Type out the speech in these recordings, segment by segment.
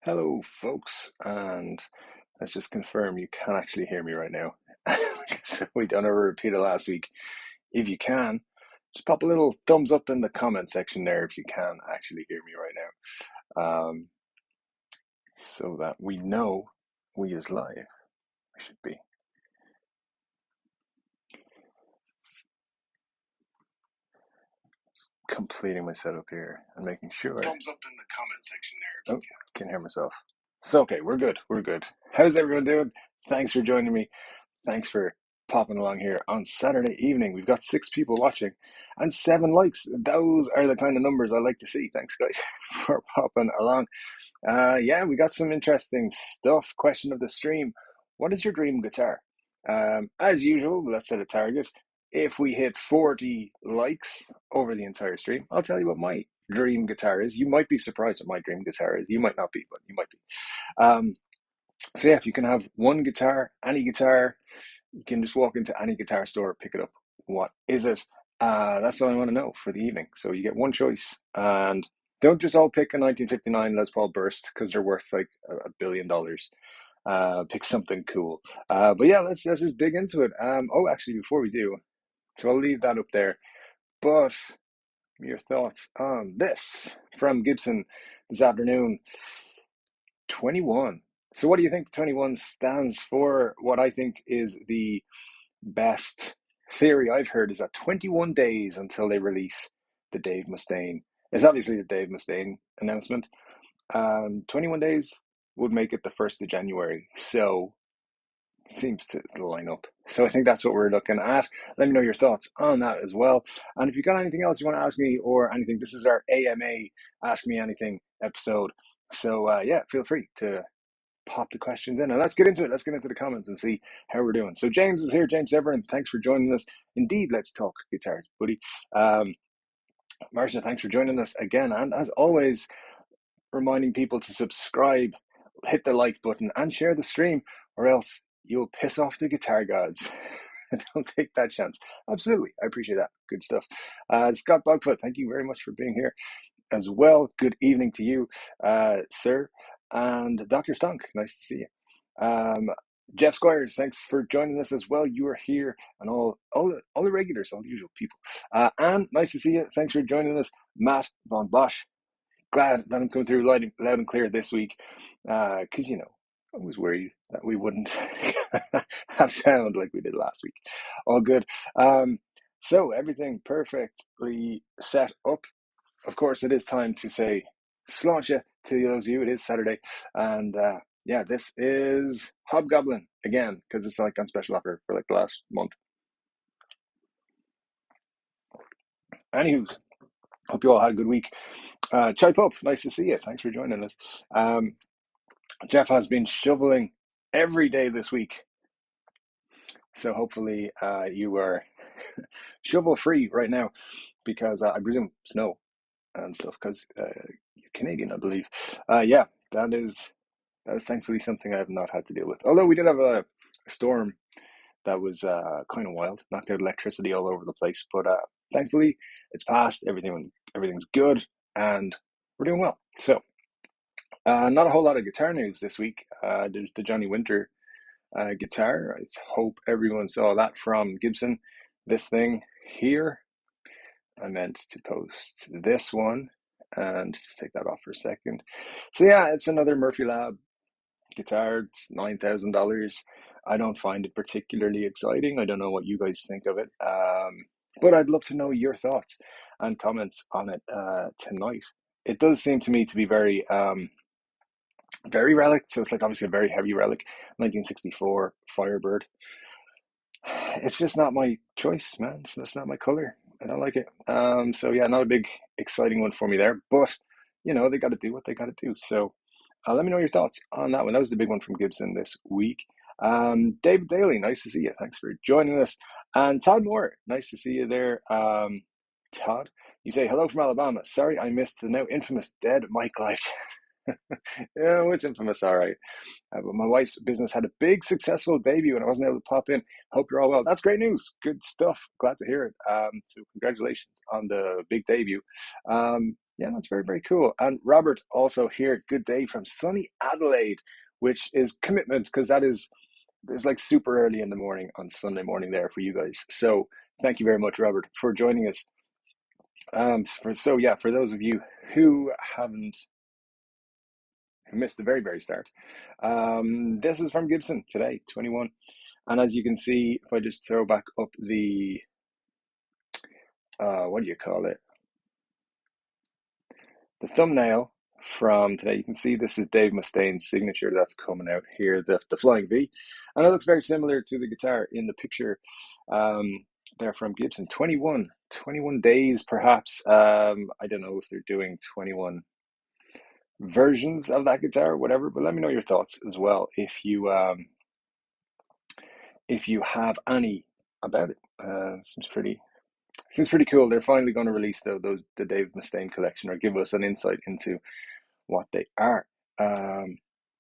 Hello, folks, and let's just confirm you can actually hear me right now. So we don't ever repeat it last week. If you can, just pop a little thumbs up in the comment section there if you can actually hear me right now, so that we know we is live. We should be. Just completing my setup here and making sure. Thumbs up in the comment section there. Oh, can't hear myself. So okay, we're good. We're good. How's everyone doing? Thanks for joining me. Thanks for popping along here on Saturday evening. We've got 6 people watching and 7 likes. Those are the kind of numbers I like to see. Thanks, guys, for popping along. Yeah, we got some interesting stuff. Question of the stream: what is your dream guitar? As usual, let's set a target. If we hit 40 likes over the entire stream, I'll tell you what my dream guitar is. You might be surprised what my dream guitar is. You might not be, but you might be. So yeah, if you can have one guitar, any guitar, you can just walk into any guitar store, pick it up. What is it? That's what I want to know for the evening. So you get one choice, and don't just all pick a 1959 Les Paul Burst because they're worth like $1 billion. Pick something cool. But yeah, let's just dig into it. Oh, actually, before we do, so I'll leave that up there. But your thoughts on this from Gibson this afternoon? 21. So what do you think 21 stands for? What I think is the best theory I've heard is that 21 days until they release the Dave Mustaine. It's obviously the Dave Mustaine announcement. 21 days would make it the 1st of January. So seems to line up. So I think that's what we're looking at. Let me know your thoughts on that as well. And if you got anything else you want to ask me or anything, this is our AMA Ask Me Anything episode. So yeah, feel free to pop the questions in and let's get into it. Let's get into the comments and see how we're doing. So James is here. James Everin, thanks for joining us. Indeed, let's talk guitars, buddy. Marcia, thanks for joining us again. And as always, reminding people to subscribe, hit the like button, and share the stream, or else you'll piss off the guitar gods. Don't take that chance. Absolutely. I appreciate that. Good stuff. Scott Bogfoot, thank you very much for being here as well. Good evening to you, sir. And Dr. Stunk, nice to see you. Jeff Squires, thanks for joining us as well. You are here, and all the regulars, all the usual people. And nice to see you. Thanks for joining us, Matt Von Bosch. Glad that I'm coming through loud and clear this week, because I was worried that we wouldn't have sound like we did last week. All good. So everything perfectly set up. Of course, it is time to say sláinte to those of you. It is Saturday, and yeah, this is Hobgoblin again because it's like on special offer for like the last month. Anywho, hope you all had a good week. Chai Pup, nice to see you. Thanks for joining us. Jeff has been shoveling every day this week, so hopefully you are shovel free right now because I presume snow and stuff because you're Canadian, I believe. Yeah, that is thankfully something I have not had to deal with. Although we did have a storm that was kind of wild, knocked out electricity all over the place. But thankfully it's passed. Everything's good, and we're doing well. So not a whole lot of guitar news this week. There's the Johnny Winter guitar. I hope everyone saw that from Gibson. This thing here, I meant to post this one and just take that off for a second. So yeah, it's another Murphy Lab guitar. It's $9,000. I don't find it particularly exciting. I don't know what you guys think of it, but I'd love to know your thoughts and comments on it tonight. It does seem to me to be very relic, so it's like obviously a very heavy relic, 1964 Firebird. It's just not my choice, man. It's just not my color. I don't like it. So yeah, not a big exciting one for me there, but they got to do what they got to do. So let me know your thoughts on that one. That was the big one from Gibson this week. David Daly, nice to see you. Thanks for joining us. And Todd Moore, nice to see you there. Todd, you say hello from Alabama. Sorry, I missed the now infamous Dead Mike Live. Yeah, it's infamous, all right. But my wife's business had a big successful debut and I wasn't able to pop in. Hope you're all well. That's great news. Good stuff. Glad to hear it. So congratulations on the big debut. Yeah, that's very, very cool. And Robert also here, good day from sunny Adelaide, which is commitment because that is it's like super early in the morning on Sunday morning there for you guys. So thank you very much, Robert, for joining us. For those of you who haven't who missed the very, very start, this is from Gibson today, 21. And as you can see, if I just throw back up the what do you call it? The thumbnail from today, you can see this is Dave Mustaine's signature that's coming out here, the Flying V. And it looks very similar to the guitar in the picture there from Gibson. 21 days perhaps. I don't know if they're doing 21 versions of that guitar or whatever, but let me know your thoughts as well if you have any about it. Seems pretty cool. They're finally going to release the Dave Mustaine collection, or give us an insight into what they are,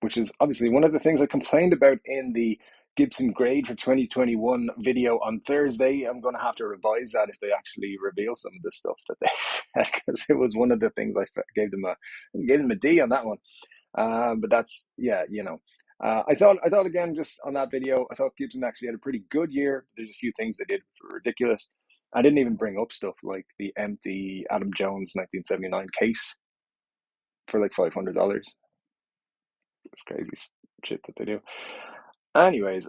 which is obviously one of the things I complained about in the Gibson grade for 2021 video on Thursday. I'm going to have to revise that if they actually reveal some of the stuff that they said, because it was one of the things I gave them a D on that one. But that's, yeah, I thought again, just on that video, I thought Gibson actually had a pretty good year. There's a few things they did ridiculous. I didn't even bring up stuff like the empty Adam Jones 1979 case for like $500. It's crazy shit that they do. Anyways,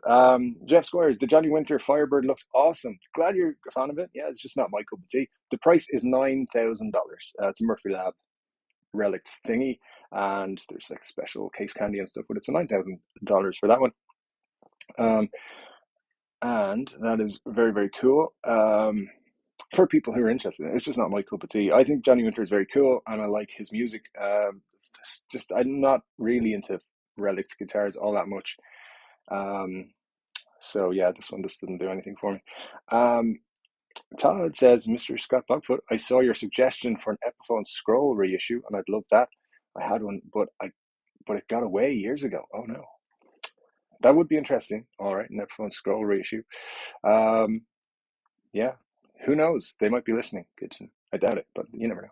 Jeff Squires, the Johnny Winter Firebird looks awesome. Glad you're a fan of it. Yeah, it's just not my cup of tea. The price is $9,000. It's a Murphy Lab relic'd thingy, and there's like special case candy and stuff, but it's a $9,000 for that one. And that is very, very cool. For people who are interested in it. It's just not my cup of tea. I think Johnny Winter is very cool, and I like his music. Just I'm not really into relic'd guitars all that much. So yeah, this one just didn't do anything for me. Todd says, Mr. Scott Bogfoot, I saw your suggestion for an Epiphone scroll reissue, and I'd love that. I had one, but it got away years ago. Oh no, that would be interesting. All right, an Epiphone scroll reissue. Yeah, who knows? They might be listening, Gibson. I doubt it, but you never know.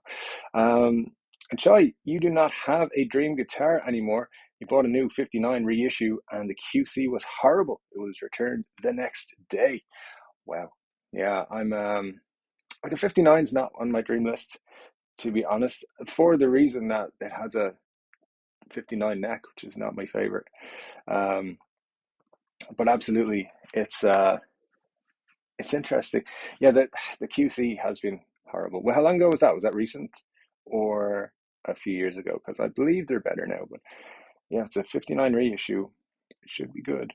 And Chai, you do not have a dream guitar anymore. You bought a new 59 reissue, and the QC was horrible. It was returned the next day. Wow. Yeah, I'm like a 59 is not on my dream list, to be honest, for the reason that it has a 59 neck, which is not my favorite. But absolutely, it's interesting. Yeah, the QC has been horrible. Well, how long ago was that? Was that recent or a few years ago? Because I believe they're better now. But yeah, it's a 59 reissue. It should be good.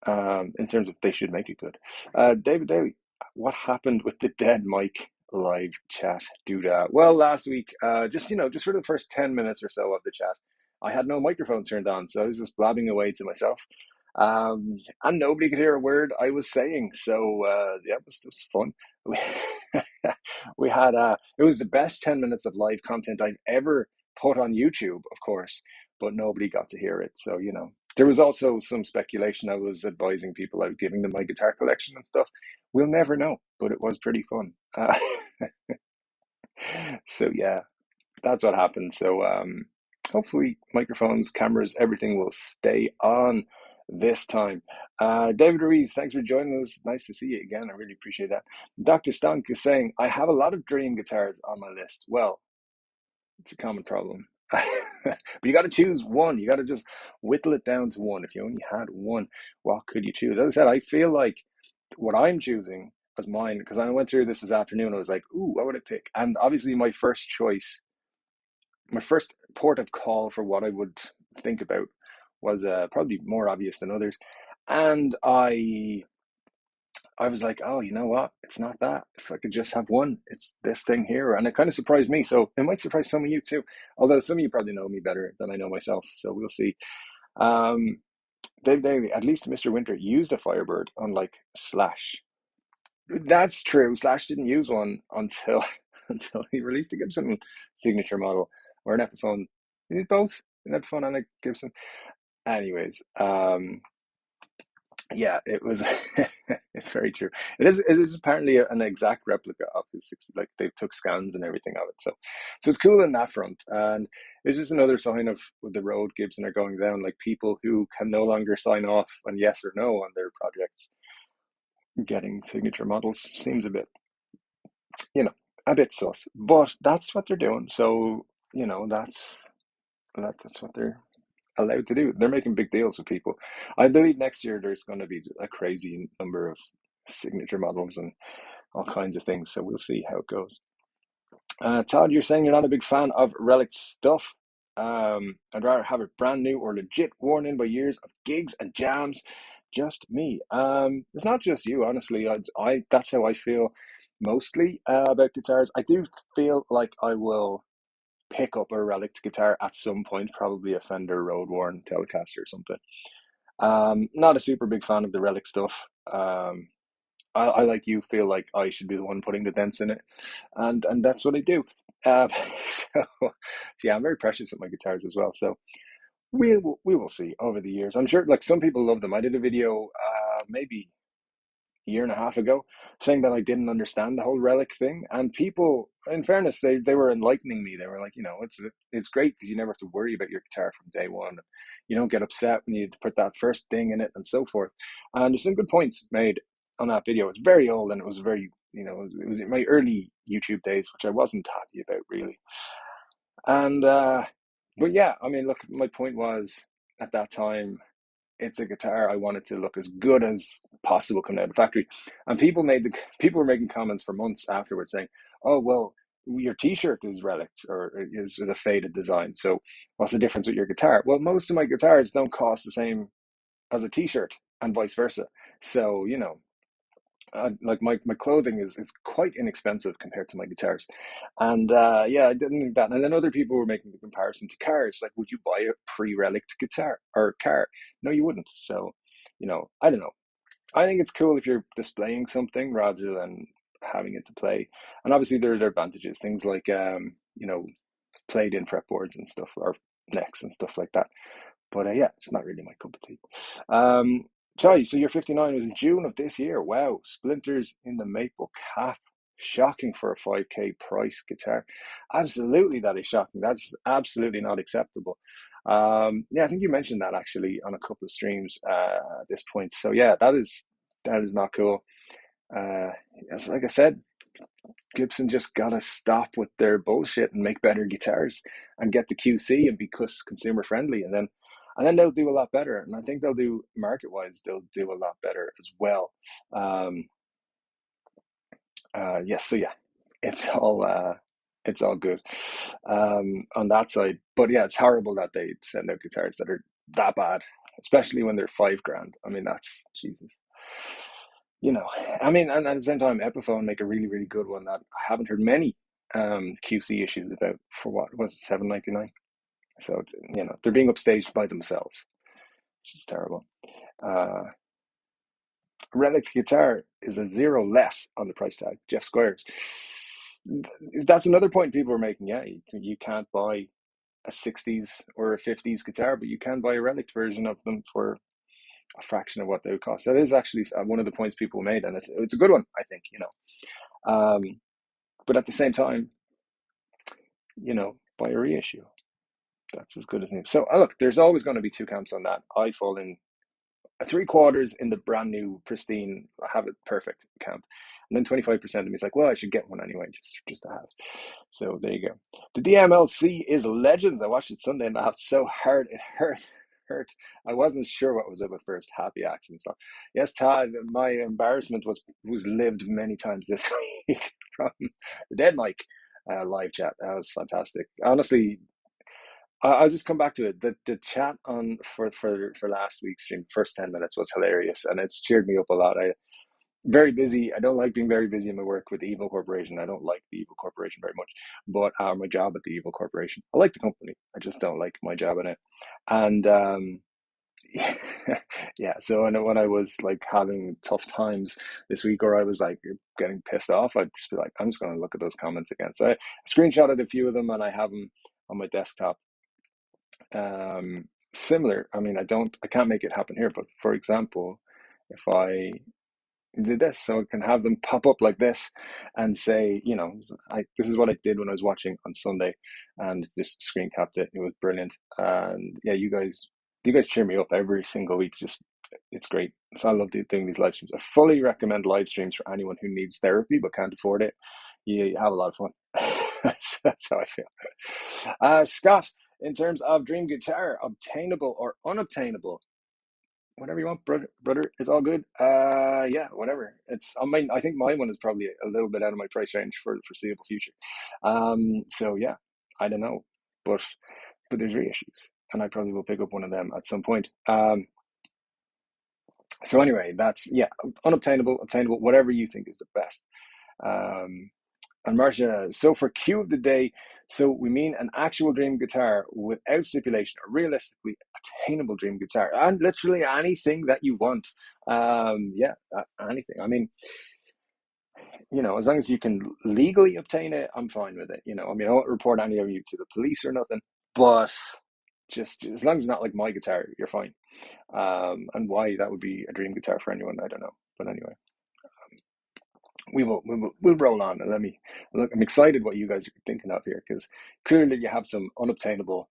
In terms of they should make it good. David Daly, what happened with the dead mic live chat doodah? Well, last week, just for the first 10 minutes or so of the chat, I had no microphone turned on, so I was just blabbing away to myself. And nobody could hear a word I was saying. So yeah, it was fun. We had it was the best 10 minutes of live content I've ever put on YouTube, of course, but nobody got to hear it. So there was also some speculation. I was advising people, I was giving them my guitar collection and stuff. We'll never know, but it was pretty fun. So yeah, that's what happened. So hopefully microphones, cameras, everything will stay on this time. David Ruiz, thanks for joining us. Nice to see you again. I really appreciate that. Dr. Stonk is saying, I have a lot of dream guitars on my list. Well, it's a common problem. But you got to choose one. You got to just whittle it down to one. If you only had one, what could you choose? As I said, I feel like what I'm choosing as mine, because I went through this afternoon, I was like, ooh, what would I pick? And obviously my first choice, my first port of call for what I would think about was probably more obvious than others. And I was like, oh, you know what? It's not that. If I could just have one, it's this thing here. And it kind of surprised me. So it might surprise some of you too. Although some of you probably know me better than I know myself. So we'll see. Dave Daly, at least Mr. Winter used a Firebird, unlike Slash. That's true. Slash didn't use one until he released the Gibson signature model, or an Epiphone. He did both, an Epiphone and a Gibson. Anyways, Yeah, it was. It's very true. It is apparently an exact replica of his like they took scans and everything of it. So it's cool in that front, and it's just another sign of with the road Gibson are going down. Like people who can no longer sign off on yes or no on their projects, getting signature models seems a bit, you know, a bit sus. But that's what they're doing. So that's what they're allowed to do. They're making big deals with people. I believe next year there's going to be a crazy number of signature models and all kinds of things. So we'll see how it goes. Todd, you're saying you're not a big fan of relic stuff. I'd rather have it brand new or legit worn in by years of gigs and jams. Just me. It's not just you, honestly. I that's how I feel mostly about guitars. I do feel like I will pick up a relic guitar at some point, probably a Fender road worn Telecaster or something. Not a super big fan of the relic stuff. I like you feel like I should be the one putting the dents in it, and that's what I do. So yeah, I'm very precious with my guitars as well. So we will see over the years. I'm sure like some people love them. I did a video maybe a year and a half ago saying that I didn't understand the whole relic thing, and people, in fairness, they were enlightening me. They were like, it's great because you never have to worry about your guitar from day one. You don't get upset when you put that first thing in it and so forth. And there's some good points made on that video. It's very old and it was very, it was in my early YouTube days, which I wasn't happy about really. And but yeah, I mean, look, my point was at that time it's a guitar I wanted to look as good as possible coming out of the factory. And people were making comments for months afterwards saying, "Oh well, your T-shirt is relics or is a faded design. So what's the difference with your guitar?" Well, most of my guitars don't cost the same as a T-shirt, and vice versa. So like my clothing is quite inexpensive compared to my guitars, and yeah, I didn't think that. And then other people were making the comparison to cars, like, would you buy a pre-relict guitar or car? No, you wouldn't. So I don't know. I think it's cool if you're displaying something rather than having it to play. And obviously there are advantages, things like played in fretboards and stuff, or necks and stuff like that. But yeah, it's not really my cup of tea. Charlie, so your 59 was in June of this year. Wow, splinters in the maple cap. Shocking for a 5K price guitar. Absolutely, that is shocking. That's absolutely not acceptable. Yeah, I think you mentioned that actually on a couple of streams at this point. So yeah, that is not cool. As like I said, Gibson just gotta stop with their bullshit and make better guitars and get the QC and be consumer friendly, and then they'll do a lot better. And I think they'll do market wise, they'll do a lot better as well. Um, yes, so yeah, it's all good on that side. But yeah, it's horrible that they send out guitars that are that bad, especially when they're 5 grand. I mean, that's Jesus. you know, I mean, and at the same time, Epiphone make a really, really good one that I haven't heard many QC issues about for what was it, 799. So they're being upstaged by themselves, which is terrible. Uh, Relic'd guitar is a zero less on the price tag. Jeff Squires. That's another point people are making. Yeah, you can't buy a 60s or a 50s guitar, but you can buy a Relic version of them for a fraction of what they would cost. That is actually one of the points people made, and it's a good one, I think. Um, but at the same time, buy a reissue. That's as good as new. So look, there's always going to be two camps on that. I fall in a 3/4 in the brand new, pristine, have it perfect camp. And then 25% of me is like, well, I should get one anyway, just to have. So there you go. The DMLC is legends. I watched it Sunday and laughed so hard it hurt. I wasn't sure what was up at first. Happy acts and stuff. Yes, Todd, my embarrassment was lived many times this week from the Dead Mike live chat. That was fantastic. Honestly, I'll just come back to it. The chat on for last week's stream, first 10 minutes was hilarious, and it's cheered me up a lot. I very busy. I don't like being very busy in my work with the Evil Corporation. I don't like the Evil Corporation very much, but my job at the Evil Corporation, I like the company. I just don't like my job in it. And yeah. So when I was like having tough times this week, or I was like getting pissed off, I'd just be like, I'm just going to look at those comments again. So I screenshotted a few of them, and I have them on my desktop. Similar. I mean, I can't make it happen here, but for example, if I did this, so I can have them pop up like this and say, you know, this is what I did when I was watching on Sunday, and just screen capped it. It was brilliant, and yeah, you guys cheer me up every single week. Just it's great. So I love doing these live streams. I fully recommend live streams for anyone who needs therapy but can't afford it. You have a lot of fun. That's how I feel. Scott, in terms of dream guitar, obtainable or unobtainable? Whatever you want, brother, it's all good. Yeah, whatever. I think my one is probably a little bit out of my price range for the foreseeable future. So yeah, I don't know, but there's reissues, and I probably will pick up one of them at some point. So anyway, that's, yeah, unobtainable, obtainable, whatever you think is the best. And Marcia, so for cue of the day, so we mean an actual dream guitar without stipulation, or realistically attainable dream guitar, and literally anything that you want. Yeah, anything. I mean, you know, as long as you can legally obtain it, I'm fine with it. You know, I mean, I won't report any of you to the police or nothing, but just as long as it's not like my guitar, you're fine. And why that would be a dream guitar for anyone, I don't know. But anyway, we'll roll on, and look. I'm excited what you guys are thinking of here, because clearly you have some unobtainable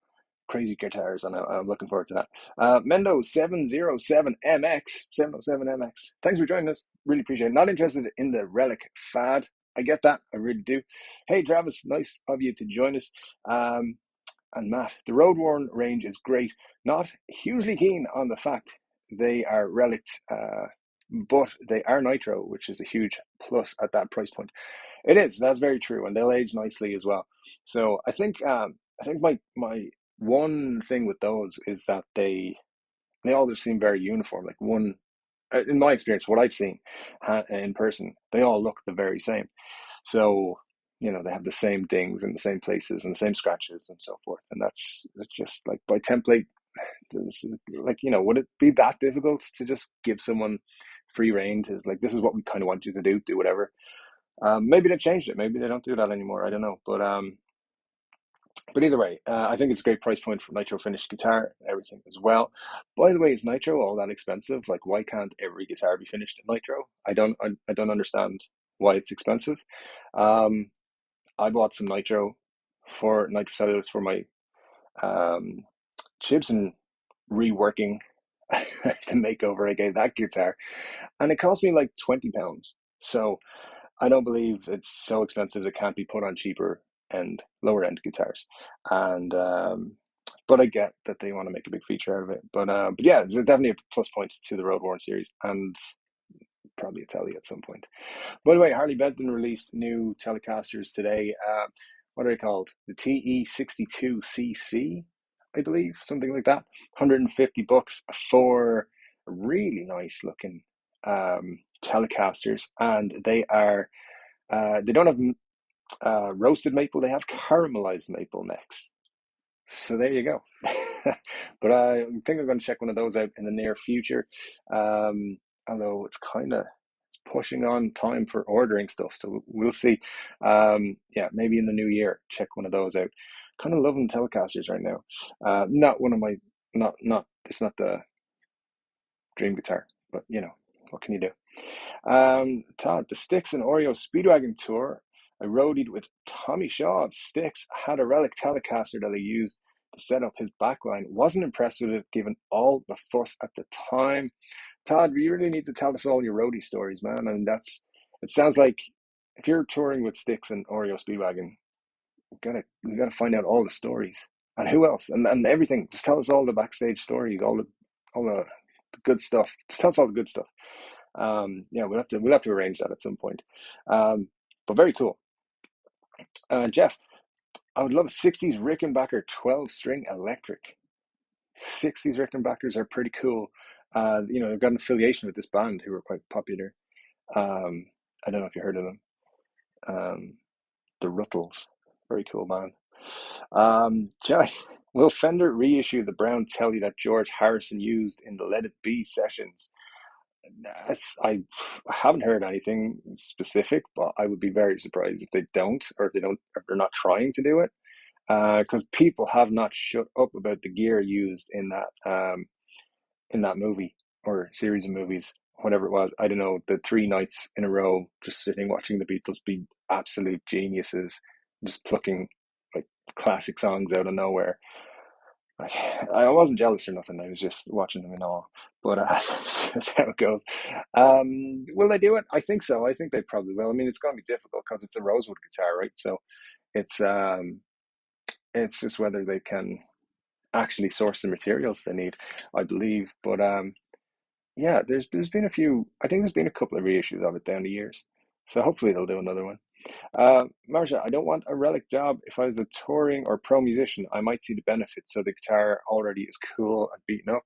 crazy guitars, and I'm looking forward to that. Mendo 707MX 707MX. Thanks for joining us. Really appreciate it. Not interested in the relic fad. I get that. I really do. Hey Travis, nice of you to join us. And Matt, the road worn range is great. Not hugely keen on the fact they are relic'd, but they are nitro, which is a huge plus at that price point. It is. That's very true, and they'll age nicely as well. So I think my one thing with those is that they all just seem very uniform. Like, one, in my experience, what I've seen in person, they all look the very same. So, you know, they have the same dings in the same places and the same scratches and so forth. And that's just like by template. Like, you know, would it be that difficult to just give someone free rein to, like, this is what we kind of want you to do whatever? Maybe they changed it. Maybe they don't do that anymore. I don't know. But either way, I think it's a great price point for nitro finished guitar and everything as well. By the way, is nitro all that expensive? Like, why can't every guitar be finished in nitro? I don't understand why it's expensive. I bought some nitro cellulose for my Gibson reworking the makeover I gave that guitar, and it cost me like £20. So I don't believe it's so expensive it can't be put on cheaper and lower end guitars. And but I get that they want to make a big feature out of it. But yeah, it's definitely a plus point to the Road Worn series, and probably a Tele at some point. By the way, Harley Benton released new Telecasters today. What are they called? The TE62CC, I believe, something like that. $150 for really nice looking Telecasters, and they are they don't have roasted maple; they have caramelized maple necks. So there you go. But I think I'm going to check one of those out in the near future. Although it's kind of pushing on time for ordering stuff, so we'll see. Yeah, maybe in the new year, check one of those out. Kind of loving Telecasters right now. Not one of my, not it's not the dream guitar, but you know, what can you do? Todd, the Styx and Oreo Speedwagon tour, I roadied with Tommy Shaw of Styx, had a relic Telecaster that I used to set up his backline. Wasn't impressed with it given all the fuss at the time. Todd, you really need to tell us all your roadie stories, man. And it sounds like if you're touring with Styx and Oreo Speedwagon, you gotta find out all the stories. And who else? And everything. Just tell us all the backstage stories, all the good stuff. Just tell us all the good stuff. Yeah, we'll have to arrange that at some point. But very cool. Jeff, I would love a 60s Rickenbacker 12-string electric. 60s Rickenbackers are pretty cool. You know, they've got an affiliation with this band who were quite popular. I don't know if you heard of them. The Ruttles, very cool band. Johnny, will Fender reissue the brown telly that George Harrison used in the Let It Be sessions? I haven't heard anything specific, but I would be very surprised if they don't, or if they're not trying to do it, because people have not shut up about the gear used in that movie or series of movies whatever it was, I don't know, the 3 nights in a row, just sitting watching the Beatles be absolute geniuses, just plucking like classic songs out of nowhere. Like, I wasn't jealous or nothing. I was just watching them in awe. But that's how it goes. Will they do it? I think so. I think they probably will. I mean, it's going to be difficult because it's a rosewood guitar, right? So it's it's just whether they can actually source the materials they need, I believe. But yeah, there's been a few. I think there's been a couple of reissues of it down the years. So hopefully they'll do another one. Marsha, I don't want a relic job. If I was a touring or pro musician, I might see the benefits. So the guitar already is cool and beaten up.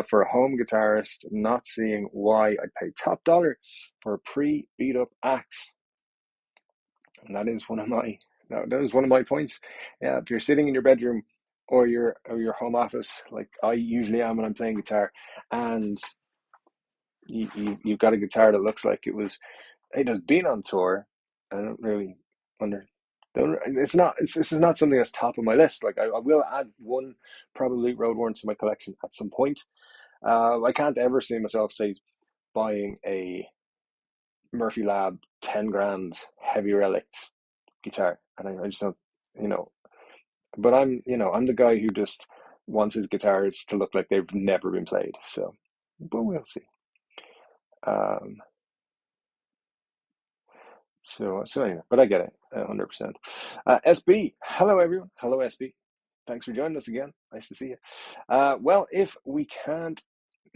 For a home guitarist, not seeing why I'd pay top dollar for a pre-beat up axe. And that is one of my points. Yeah, if you're sitting in your bedroom or your home office, like I usually am when I'm playing guitar, and you've got a guitar that looks like it has been on tour. I don't really under don't this is not something that's top of my list. Like I will add one probably road worn to my collection at some point. I can't ever see myself say buying a Murphy Lab 10 grand heavy relic'd guitar, and I just don't, you know. But I'm the guy who just wants his guitars to look like they've never been played. So, but we'll see. Um, so anyway, but I get it, 100%. SB, hello everyone. Hello SB. Thanks for joining us again. Nice to see you. Well, if we can't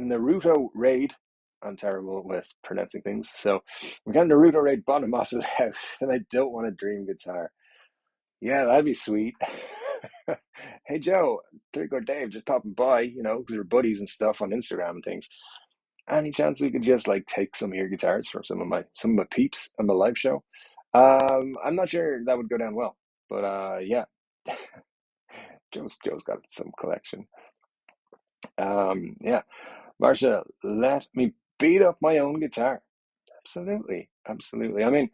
Naruto raid, I'm terrible with pronouncing things, so we can't Naruto raid Bonamassa' house, then I don't want a dream guitar. Yeah, that'd be sweet. Hey Joe, Chord Dave just popping by, because we're buddies and stuff on Instagram and things. Any chance we could just like take some of your guitars from some of my peeps on the live show? I'm not sure that would go down well, but yeah, Joe's got some collection. Yeah, Marsha, let me beat up my own guitar. Absolutely, absolutely. I mean,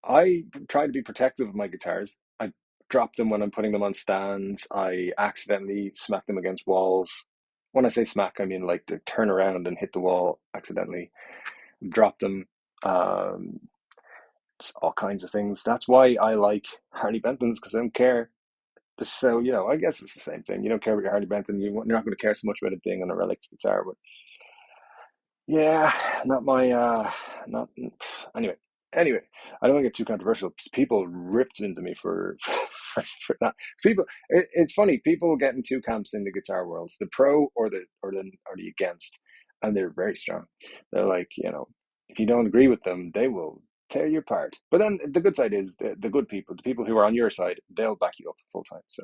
I try to be protective of my guitars. I drop them when I'm putting them on stands. I accidentally smack them against walls. When I say smack, I mean like to turn around and hit the wall accidentally, drop them, just all kinds of things. That's why I like Harley Bentons, because I don't care. So, I guess it's the same thing. You don't care about your Harley Benton. You're not going to care so much about a ding on a relic guitar, but yeah, not my not anyway. Anyway, I don't want to get too controversial. People ripped into me for for that. It's funny. People get in two camps in the guitar world: the pro or the against, and they're very strong. They're like, if you don't agree with them, they will tear you apart. But then the good side is the good people, the people who are on your side, they'll back you up full time. So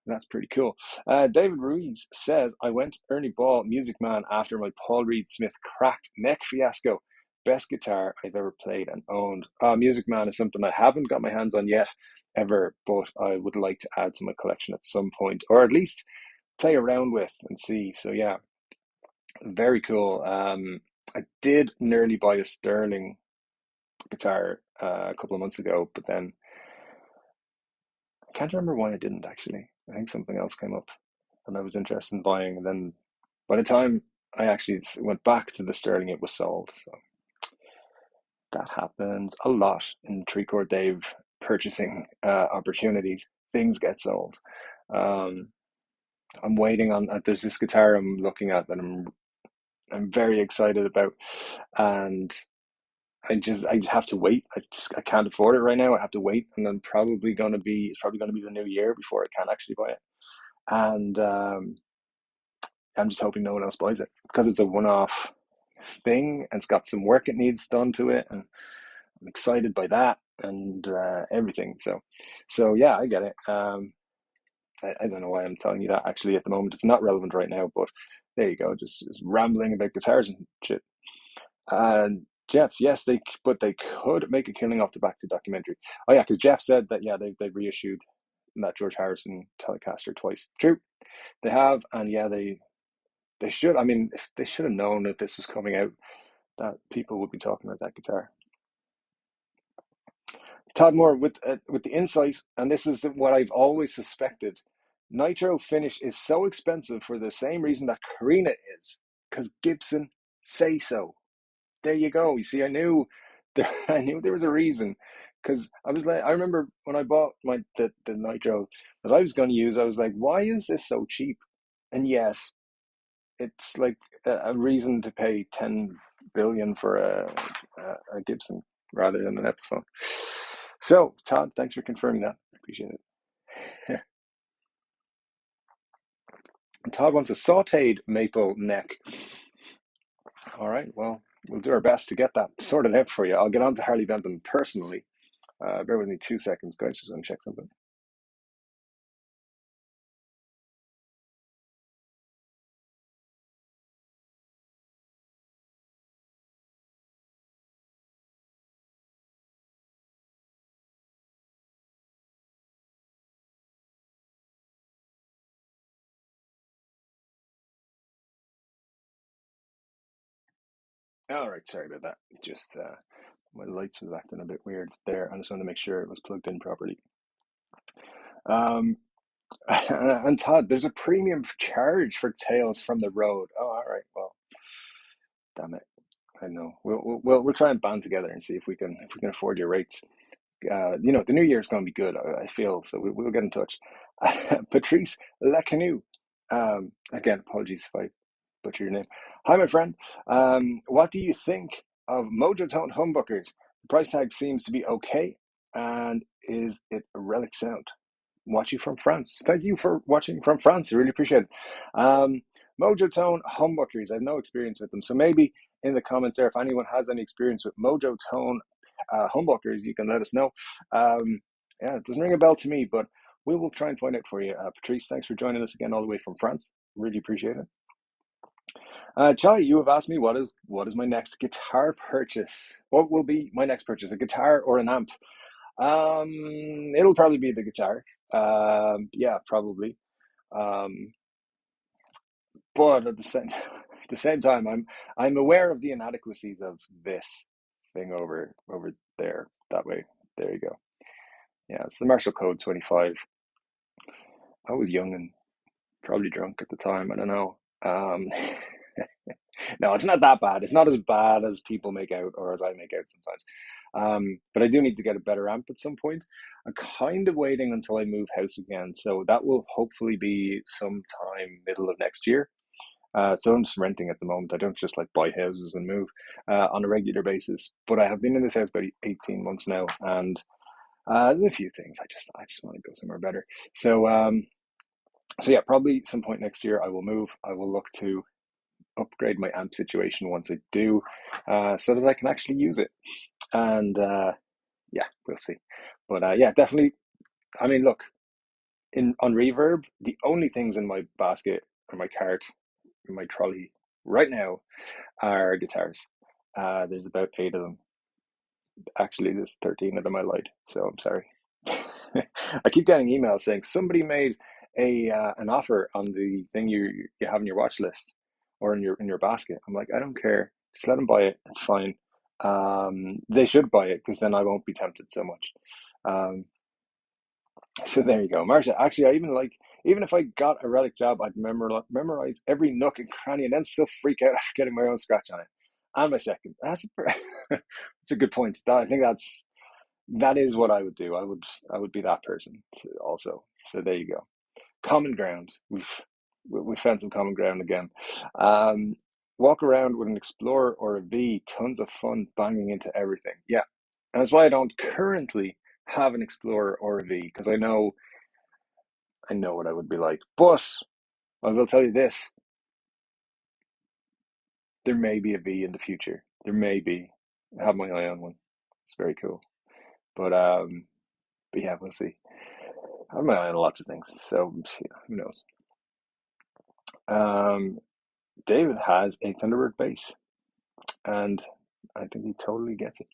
that's pretty cool. David Ruiz says, I went to Ernie Ball Music Man after my Paul Reed Smith cracked neck fiasco. Best guitar I've ever played and owned. Music Man is something I haven't got my hands on yet, ever, but I would like to add to my collection at some point, or at least play around with and see. So yeah, very cool. I did nearly buy a Sterling guitar a couple of months ago, but then I can't remember why I didn't actually. I think something else came up and I was interested in buying. And then by the time I actually went back to the Sterling, it was sold. So that happens a lot in Chord Dave purchasing opportunities. Things get sold. Um, I'm waiting on. There's this guitar I'm looking at that I'm very excited about, and I have to wait. I can't afford it right now. I have to wait, and then it's probably going to be the new year before I can actually buy it. And I'm just hoping no one else buys it because it's a one-off thing and it's got some work it needs done to it, and I'm excited by that and everything. So yeah, I get it. I don't know why I'm telling you that actually at the moment. It's not relevant right now, but there you go. Just rambling about guitars and shit. And Jeff, yes, they could make a killing off the back to documentary. Oh yeah, because Jeff said that they've reissued that George Harrison Telecaster twice. True, they have, and yeah, they should. I mean, if they should have known that this was coming out, that people would be talking about that guitar. Todd Moore with the insight, and this is what I've always suspected. Nitro finish is so expensive for the same reason that Carina is, because Gibson say so. There you go. You see, I knew there, I knew there was a reason, because I was like, I remember when I bought the nitro that I was going to use, I was like, why is this so cheap? And yet it's like a reason to pay 10 billion for a Gibson rather than an Epiphone. So, Todd, thanks for confirming that. I appreciate it. Todd wants a sauteed maple neck. All right, well, we'll do our best to get that sorted out for you. I'll get on to Harley Benton personally. Bear with me 2 seconds, guys. Just going to check something. All right, sorry about that. Just my lights was acting a bit weird there. I just wanted to make sure it was plugged in properly. Um, and Todd, there's a premium charge for Tales from the Road. Oh, all right. Well, damn it. I know. We'll try and band together and see if we can afford your rates. The new year's going to be good. I feel so. We'll get in touch. Patrice Lecanu. Again, apologies if I butcher your name. Hi, my friend. What do you think of Mojo Tone humbuckers? The price tag seems to be okay, and is it a relic sound? Watching from France. Thank you for watching from France. I really appreciate it. Mojo Tone humbuckers. I have no experience with them, so maybe in the comments there, if anyone has any experience with Mojo Tone humbuckers, you can let us know. Yeah, it doesn't ring a bell to me, but we will try and find out for you. Patrice, thanks for joining us again all the way from France. Really appreciate it. Chai, you have asked me what is my next guitar purchase? What will be my next purchase? A guitar or an amp? It'll probably be the guitar. Yeah, probably. Um, but at the same time, I'm aware of the inadequacies of this thing over there. That way, there you go. Yeah, it's the Marshall Code 25. I was young and probably drunk at the time. I don't know. No, it's not that bad. It's not as bad as people make out or as I make out sometimes. But I do need to get a better amp at some point. I'm kind of waiting until I move house again. So that will hopefully be sometime middle of next year. So I'm just renting at the moment. I don't just like buy houses and move on a regular basis. But I have been in this house about 18 months now, and there's a few things I just want to go somewhere better. So yeah, probably some point next year I will move. I will look to upgrade my amp situation once I do, so that I can actually use it. And yeah, we'll see. But yeah, definitely. I mean, look, on Reverb, the only things in my basket or my cart, in my trolley right now are guitars. There's about 8 of them. Actually, there's 13 of them I lied. So I'm sorry. I keep getting emails saying somebody made an offer on the thing you have in your watch list or in your basket. I'm like, I don't care. Just let them buy it. It's fine. They should buy it because then I won't be tempted so much. Um, so there you go, Marsha. Actually, I even if I got a relic job, I'd memorize every nook and cranny and then still freak out after getting my own scratch on it. And my second. That's a good point. I think that is what I would do. I would be that person also. So there you go. Common ground. We found some common ground again. Um, Walk around with an Explorer or a V. Tons of fun banging into everything. Yeah, and that's why I don't currently have an Explorer or a V, because I know what I would be like. But I will tell you this: there may be a V in the future. There may be. I have my eye on one. It's very cool. But yeah, we'll see. I have my eye on lots of things, so who knows? Um, David has a Thunderbird bass, and I think he totally gets it.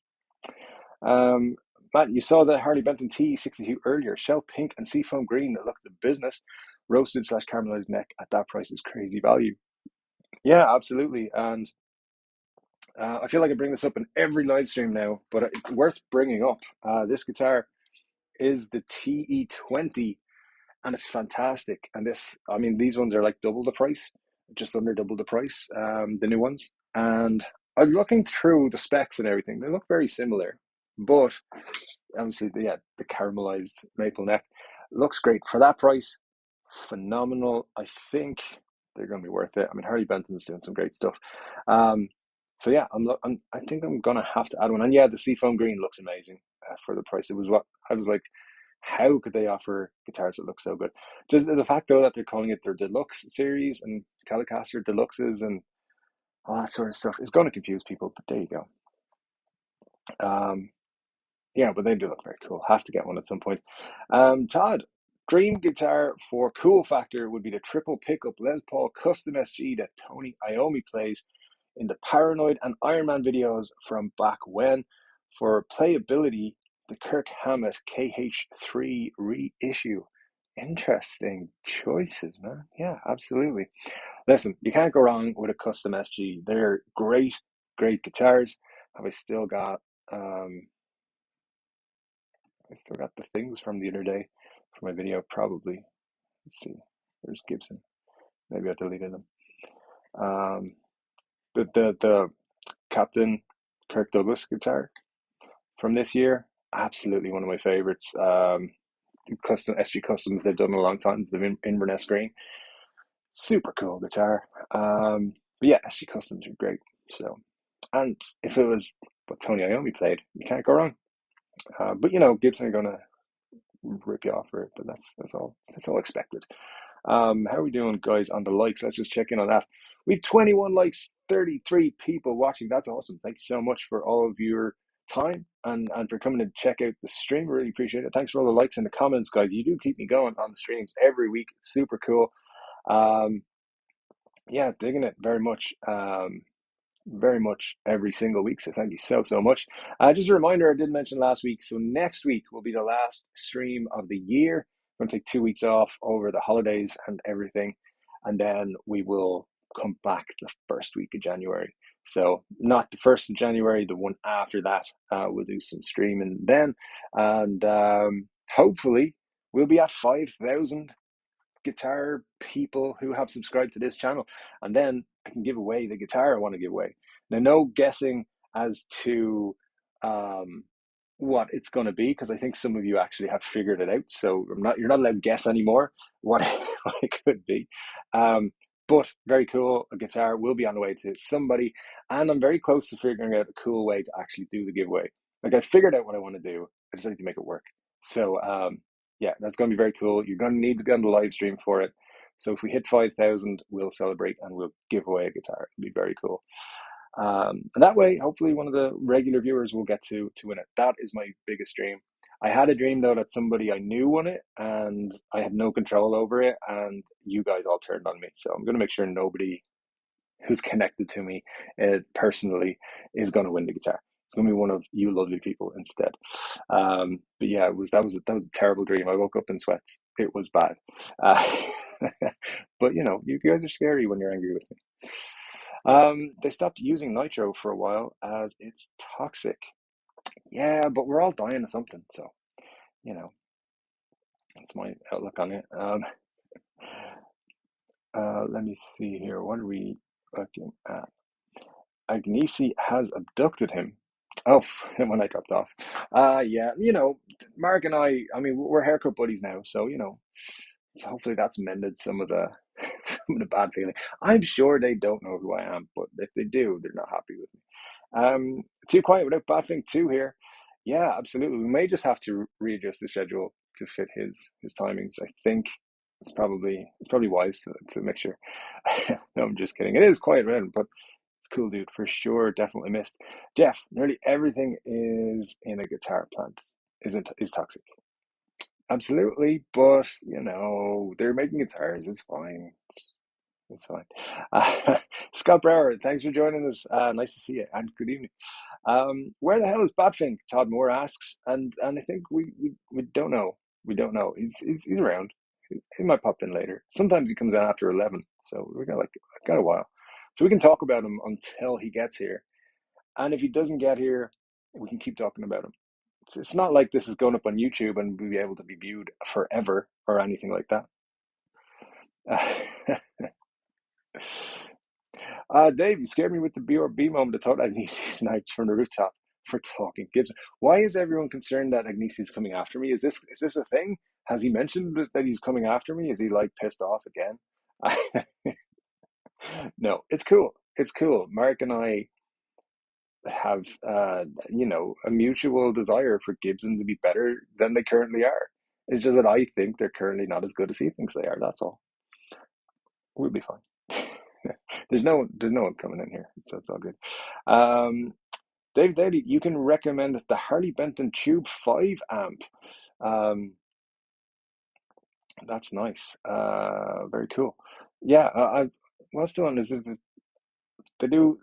Matt, you saw the Harley Benton T62 earlier. Shell pink and seafoam green. Look at the business. Roasted / caramelized neck at that price is crazy value. Yeah, absolutely. And I feel like I bring this up in every live stream now, but it's worth bringing up. This guitar is the TE20, and it's fantastic. And these ones are like double the price, just under double the price, the new ones. And I'm looking through the specs and everything. They look very similar, but obviously, the caramelized maple neck looks great for that price. Phenomenal. I think they're going to be worth it. I mean, Harley Benson's doing some great stuff. Um, so yeah, I think I'm gonna have to add one. And yeah, the seafoam green looks amazing for the price. It was what I was like. How could they offer guitars that look so good? Just the fact though that they're calling it their deluxe series and Telecaster deluxes and all that sort of stuff is going to confuse people. But there you go. Yeah, but they do look very cool. Have to get one at some point. Todd, dream guitar for cool factor would be the triple pickup Les Paul Custom SG that Tony Iommi plays in the Paranoid and Iron Man videos from back when. For playability, the Kirk Hammett KH3 reissue. Interesting choices, man. Yeah, absolutely. Listen, you can't go wrong with a custom SG. They're great, great guitars. Have I still got the things from the other day for my video, probably. Let's see. There's Gibson. Maybe I deleted them. The Captain Kirk Douglas guitar from this year, absolutely one of my favorites. Custom SG Customs they've done a long time. The Inverness Green, super cool guitar. But yeah, SG Customs are great. So, and if it was what Tony Iommi played, you can't go wrong. But Gibson are gonna rip you off for it, but that's all expected. How are we doing, guys, on the likes? Let's just check in on that. We've 21 likes, 33 people watching. That's awesome. Thank you so much for all of your time and for coming to check out the stream. Really appreciate it. Thanks for all the likes and the comments, guys. You do keep me going on the streams every week. It's super cool. Yeah, digging it very much. Very much every single week. So thank you so much. Just a reminder, I did mention last week. So next week will be the last stream of the year. I'm going to take 2 weeks off over the holidays and everything. And then we will come back the first week of January. So not the 1st of January, the one after that. We'll do some streaming then. And hopefully we'll be at 5,000 guitar people who have subscribed to this channel, and then I can give away the guitar I want to give away. Now, no guessing as to what it's going to be, because I think some of you actually have figured it out. So you're not allowed to guess anymore what it could be. But very cool. A guitar will be on the way to somebody, and I'm very close to figuring out a cool way to actually do the giveaway. Like I figured out what I want to do. I just need to make it work. So yeah, that's going to be very cool. You're going to need to be on the live stream for it. So if we hit 5,000, we'll celebrate and we'll give away a guitar. It'll be very cool. And that way, hopefully one of the regular viewers will get to win it. That is my biggest dream. I had a dream, though, that somebody I knew won it, and I had no control over it, and you guys all turned on me. So I'm going to make sure nobody who's connected to me personally is going to win the guitar. It's going to be one of you lovely people instead. But yeah, that was a terrible dream. I woke up in sweats. It was bad. But you guys are scary when you're angry with me. They stopped using nitro for a while as it's toxic. Yeah, but we're all dying of something, so that's my outlook on it. Let me see here. What are we looking at? Agnesi has abducted him. Oh, when I dropped off. Yeah, Mark and I mean, we're haircut buddies now, so hopefully that's mended some of the some of the bad feeling. I'm sure they don't know who I am, but if they do, they're not happy with me. Too quiet without Batfink 2 here. Yeah, absolutely. We may just have to readjust the schedule to fit his timings. I think it's probably wise to make sure. No, I'm just kidding. It is quiet around, but it's cool, dude, for sure. Definitely missed. Jeff, nearly everything is in a guitar plant is toxic. Absolutely, but they're making guitars. It's fine. It's fine. Scott Brower, thanks for joining us. Nice to see you, and good evening. Where the hell is Badfink? Todd Moore asks, and I think we don't know. We don't know. He's around. He might pop in later. Sometimes he comes in after 11, so we got a while. So we can talk about him until he gets here. And if he doesn't get here, we can keep talking about him. It's not like this is going up on YouTube and we'll be able to be viewed forever or anything like that. Dave, you scared me with the BRB moment. I thought Agnesi sniped from the rooftop for talking Gibson. Why is everyone concerned that Agnesi is coming after me? Is this a thing? Has he mentioned that he's coming after me? Is he like pissed off again? No, it's cool. It's cool. Mark and I have, a mutual desire for Gibson to be better than they currently are. It's just that I think they're currently not as good as he thinks they are. That's all. We'll be fine. there's no one coming in here, so it's all good. Dave Daly, you can recommend the Harley Benton Tube 5 amp. That's nice. Very cool. Yeah, what's the one? Is it they do?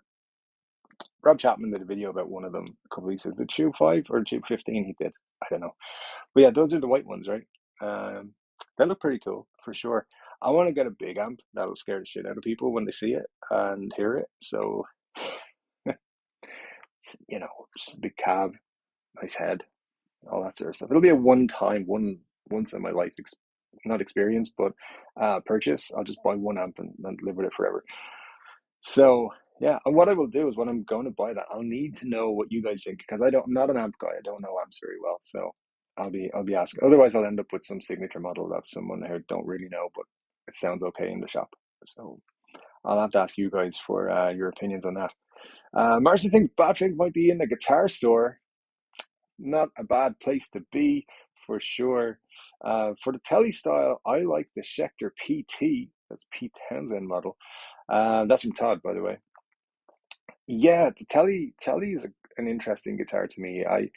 Rob Chapman did a video about one of them a couple weeks ago. Is it Tube 5 or Tube 15? He did. I don't know. But yeah, those are the white ones, right? They look pretty cool for sure. I want to get a big amp that'll scare the shit out of people when they see it and hear it. So, just a big cab, nice head, all that sort of stuff. It'll be a once in my life, not experience, but purchase. I'll just buy one amp and live with it forever. So yeah, and what I will do is when I'm going to buy that, I'll need to know what you guys think because I'm not an amp guy. I don't know amps very well, so I'll be asking. Otherwise, I'll end up with some signature model of someone who don't really know, but it sounds okay in the shop. So I'll have to ask you guys for your opinions on that. Marcy thinks Patrick might be in a guitar store. Not a bad place to be for sure. For the Telly style, I like the Schecter PT. That's Pete Townsend model. That's from Todd, by the way. Yeah, the Telly is an interesting guitar to me. I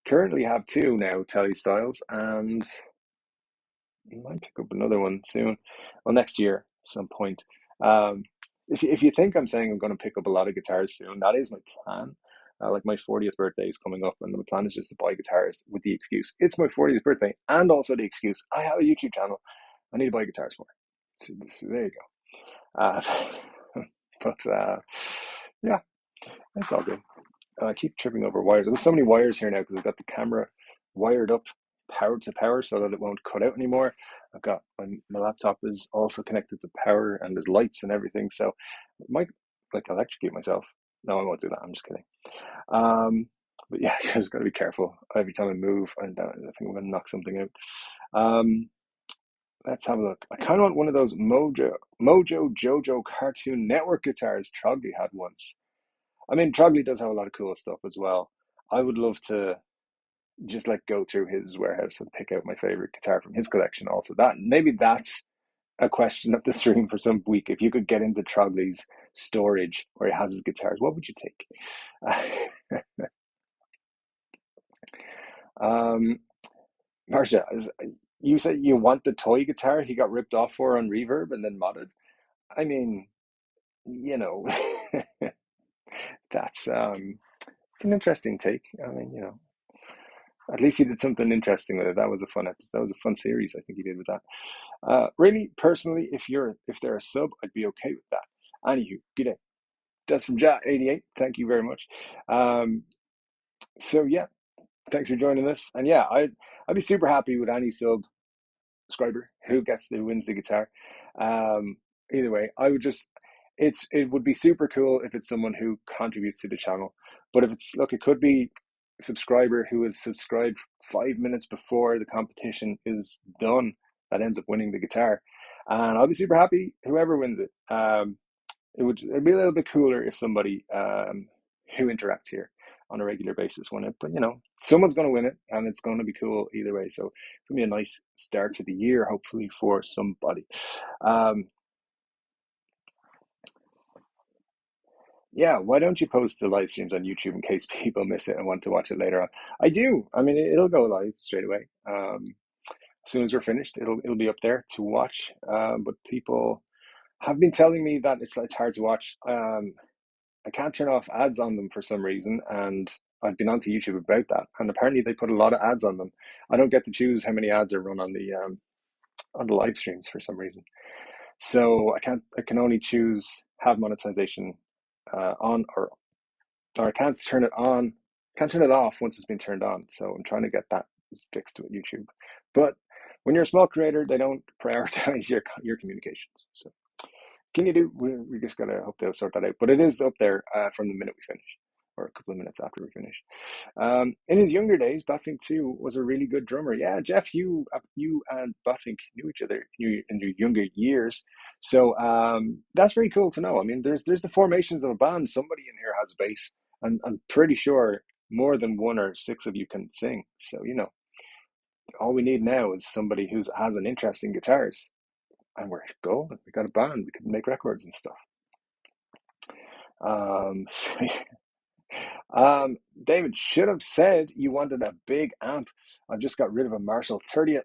currently have two now Telly styles, and I might pick up another one soon. Well, next year, some point. Um, if you think I'm saying I'm going to pick up a lot of guitars soon, that is my plan. Like my 40th birthday is coming up, and the plan is just to buy guitars with the excuse it's my 40th birthday, and also the excuse I have a YouTube channel. I need to buy guitars for. So there you go. But yeah, that's all good. I keep tripping over wires. There's so many wires here now because I've got the camera wired up power to power so that it won't cut out anymore. I've got my laptop is also connected to power and there's lights and everything. So I might like electrocute myself. No, I won't do that. I'm just kidding. But yeah, I just got to be careful every time I move. And I think I'm going to knock something out. Let's have a look. I kind of want one of those Mojo Jojo Cartoon Network guitars Trogley had once. I mean, Trogley does have a lot of cool stuff as well. I would love to just like go through his warehouse and pick out my favorite guitar from his collection. Also, that's a question of the stream for some week. If you could get into Trogley's storage where he has his guitars, what would you take? Marcia, you said you want the toy guitar he got ripped off for on Reverb and then modded. I mean, that's it's an interesting take. I mean, at least he did something interesting with it. That was a fun episode. That was a fun series I think he did with that. Really, personally, if they're a sub, I'd be okay with that. Anywho, good day. That's from Ja88. Thank you very much. So yeah, thanks for joining us. And yeah, I'd be super happy with any subscriber who wins the guitar. Either way, it would be super cool if it's someone who contributes to the channel. But if it could be a subscriber who is subscribed 5 minutes before the competition is done that ends up winning the guitar. And I'll be super happy whoever wins it. It'd be a little bit cooler if somebody who interacts here on a regular basis win it. But someone's going to win it, and it's going to be cool either way. So it's going to be a nice start to the year, hopefully, for somebody. Yeah, why don't you post the live streams on YouTube in case people miss it and want to watch it later on? I do. I mean, it'll go live straight away. As soon as we're finished, it'll be up there to watch. But people have been telling me that it's hard to watch. I can't turn off ads on them for some reason, and I've been onto YouTube about that. And apparently, they put a lot of ads on them. I don't get to choose how many ads are run on the live streams for some reason. So I can only choose have monetization on, or I can't turn it on. Can't turn it off once it's been turned on. So I'm trying to get that fixed with YouTube. But when you're a small creator, they don't prioritize your communications. So Can you do? We just gotta hope they'll sort that out. But it is up there from the minute we finish, or a couple of minutes after we finish. In his younger days, Batfink too was a really good drummer. Yeah, Jeff, you and Batfink knew each other in your younger years, so that's very cool to know. I mean, there's the formations of a band. Somebody in here has a bass, and I'm pretty sure more than one or six of you can sing. So all we need now is somebody who has an interest in guitars, and we're golden. We got a band. We can make records and stuff. Um, David should have said you wanted a big amp. I've just got rid of a Marshall 30th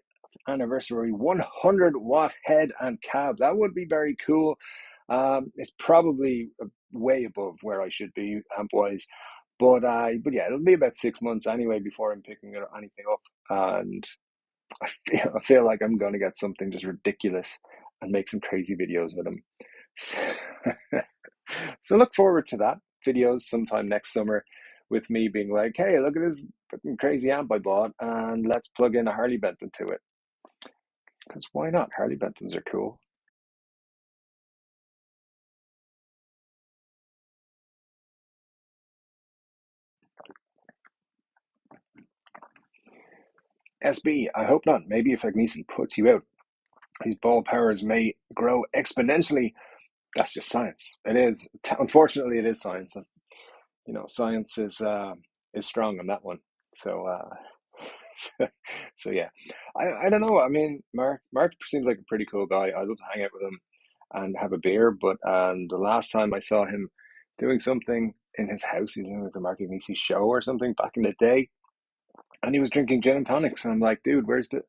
anniversary 100-watt head and cab. That would be very cool. It's probably way above where I should be amp wise, but yeah, it'll be about 6 months anyway before I'm picking anything up, and I feel like I'm going to get something just ridiculous and make some crazy videos with them. So look forward to that videos sometime next summer with me being like, hey, look at this fucking crazy amp I bought, and let's plug in a Harley Benton to it. Because why not? Harley Bentons are cool. SB, I hope not. Maybe if Agnesi puts you out, his ball powers may grow exponentially. That's just science. It is. Unfortunately, it is science. And, science is strong on that one. So, so yeah, I don't know. I mean, Mark seems like a pretty cool guy. I'd love to hang out with him and have a beer. But the last time I saw him doing something in his house, he's doing like a Mark Agnesi show or something back in the day, and he was drinking gin and tonics. And I'm like, dude, where's the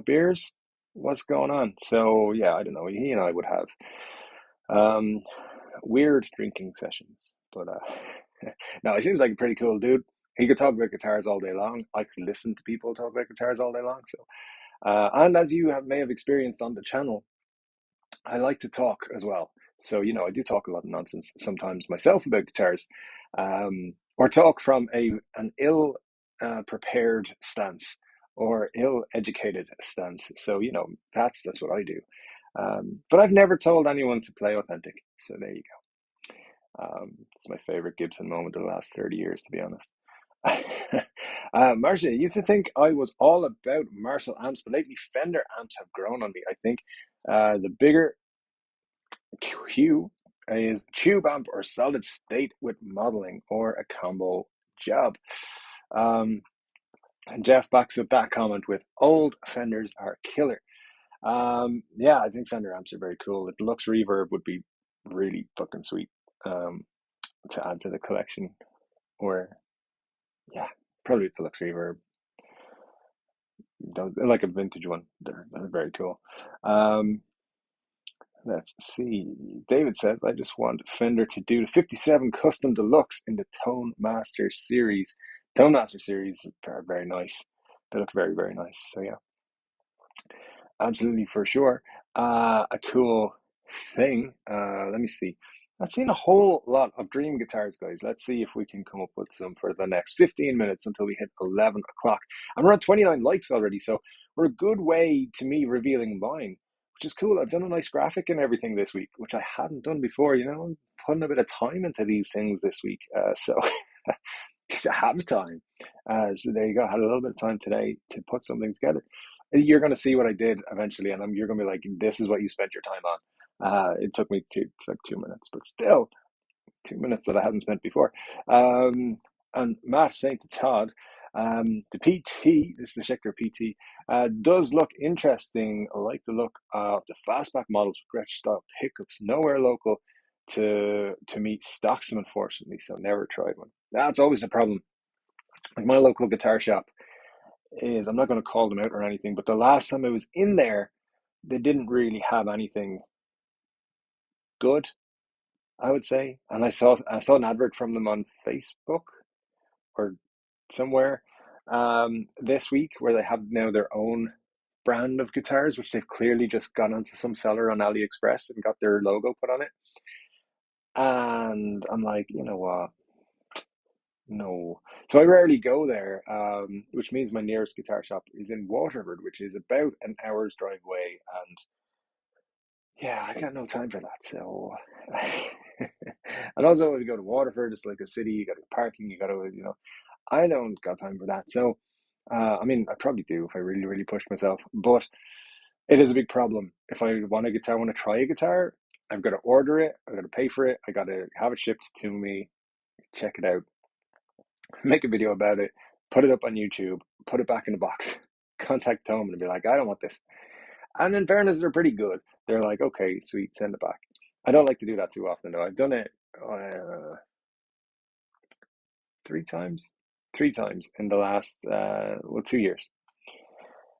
beers? What's going on? So yeah, I don't know. He and I would have um, weird drinking sessions, but no, he seems like a pretty cool dude. He could talk about guitars all day long. I could listen to people talk about guitars all day long. So, and as you may have experienced on the channel, I like to talk as well. So, I do talk a lot of nonsense sometimes myself about guitars, or talk from an ill prepared stance or ill educated stance. So, that's what I do. But I've never told anyone to play authentic. So there you go. It's my favorite Gibson moment of the last 30 years, to be honest. Marcia used to think I was all about Marshall amps, but lately Fender amps have grown on me. I think the bigger Q is tube amp or solid state with modeling or a combo job. And Jeff backs up that comment with old Fenders are killer. Yeah, I think Fender amps are very cool. The deluxe reverb would be really fucking sweet to add to the collection. Or yeah, probably deluxe reverb. Like a vintage one. They're very cool. Let's see. David says, I just want Fender to do the 57 Custom Deluxe in the Tone Master series. Tone Master series are very nice. They look very, very nice. So yeah, absolutely for sure. A cool thing. Let me see. I've seen a whole lot of dream guitars, guys. Let's see if we can come up with some for the next 15 minutes until we hit 11 o'clock. And we're on 29 likes already, so we're a good way to me revealing mine, which is cool. I've done a nice graphic and everything this week, which I hadn't done before. I'm putting a bit of time into these things this week. So I have time. So there you go. I had a little bit of time today to put something together. You're going to see what I did eventually, and you're going to be like, this is what you spent your time on. It took me like 2 minutes, but still 2 minutes that I hadn't spent before. And Matt saying to Todd, the PT, this is the Schecter PT, does look interesting. I like the look of the fastback models with Gretsch style pickups. Nowhere local to meet stocks, unfortunately, so never tried one. That's always a problem. Like my local guitar shop is, I'm not going to call them out or anything, but the last time I was in there, they didn't really have anything good, I would say. And I saw an advert from them on Facebook or somewhere this week where they have now their own brand of guitars, which they've clearly just gone onto some seller on AliExpress and got their logo put on it. And I'm like, you know what? No. So I rarely go there, which means my nearest guitar shop is in Waterford, which is about an hour's drive away. And yeah, I got no time for that. So, and also when you go to Waterford, it's like a city. You got to parking. You got to, I don't got time for that. So, I mean, I probably do if I really, really push myself. But it is a big problem. If I want a guitar, want to try a guitar, I've got to order it. I've got to pay for it. I got to have it shipped to me, check it out, make a video about it, put it up on YouTube, put it back in the box, contact Tom and be like, I don't want this. And in fairness, they're pretty good. They're like, okay, sweet, send it back. I don't like to do that too often, though. I've done it 3 times in the last 2 years.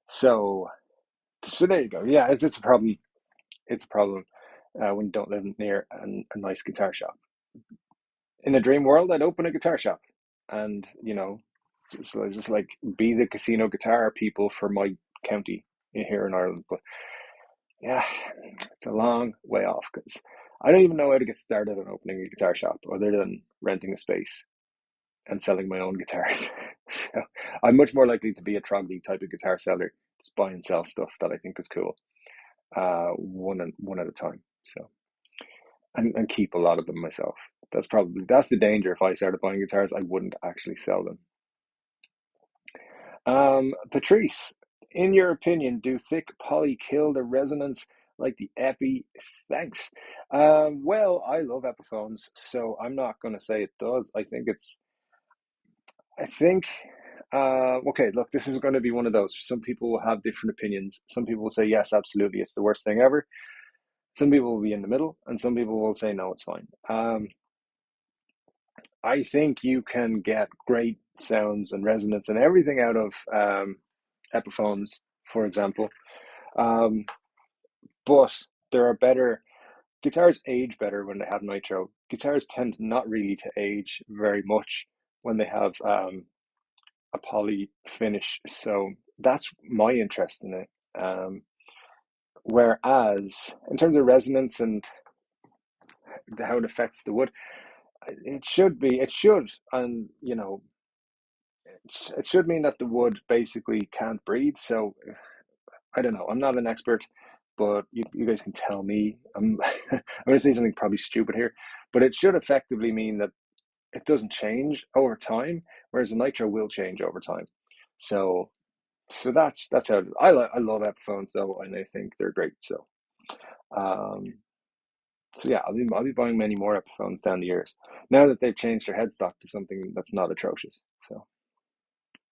So there you go. Yeah, it's a problem. It's a problem when you don't live near a nice guitar shop. In a dream world, I'd open a guitar shop, and just like be the casino guitar people for my county here in Ireland. But yeah, it's a long way off because I don't even know how to get started on opening a guitar shop other than renting a space and selling my own guitars. So I'm much more likely to be a Trogly type of guitar seller, just buy and sell stuff that I think is cool, one at a time. So and keep a lot of them myself. That's the danger. If I started buying guitars, I wouldn't actually sell them. Patrice, in your opinion, do thick poly kill the resonance like the Epi? Thanks. Well, I love Epiphones, so I'm not going to say it does. I think, okay, look, this is going to be one of those. Some people will have different opinions. Some people will say, yes, absolutely, it's the worst thing ever. Some people will be in the middle, and some people will say, no, it's fine. I think you can get great sounds and resonance and everything out of Epiphones, for example. But there are better guitars age better when they have nitro. Guitars tend not really to age very much when they have a poly finish. So that's my interest in it. Whereas in terms of resonance and how it affects the wood, it should, and it should mean that the wood basically can't breathe. So I don't know. I'm not an expert, but you guys can tell me. I'm going to say something probably stupid here, but it should effectively mean that it doesn't change over time, whereas the nitro will change over time. So that's how I love Epiphones though, and I think they're great. Um, so yeah, I'll be buying many more Epiphones down the years now that they've changed their headstock to something that's not atrocious. So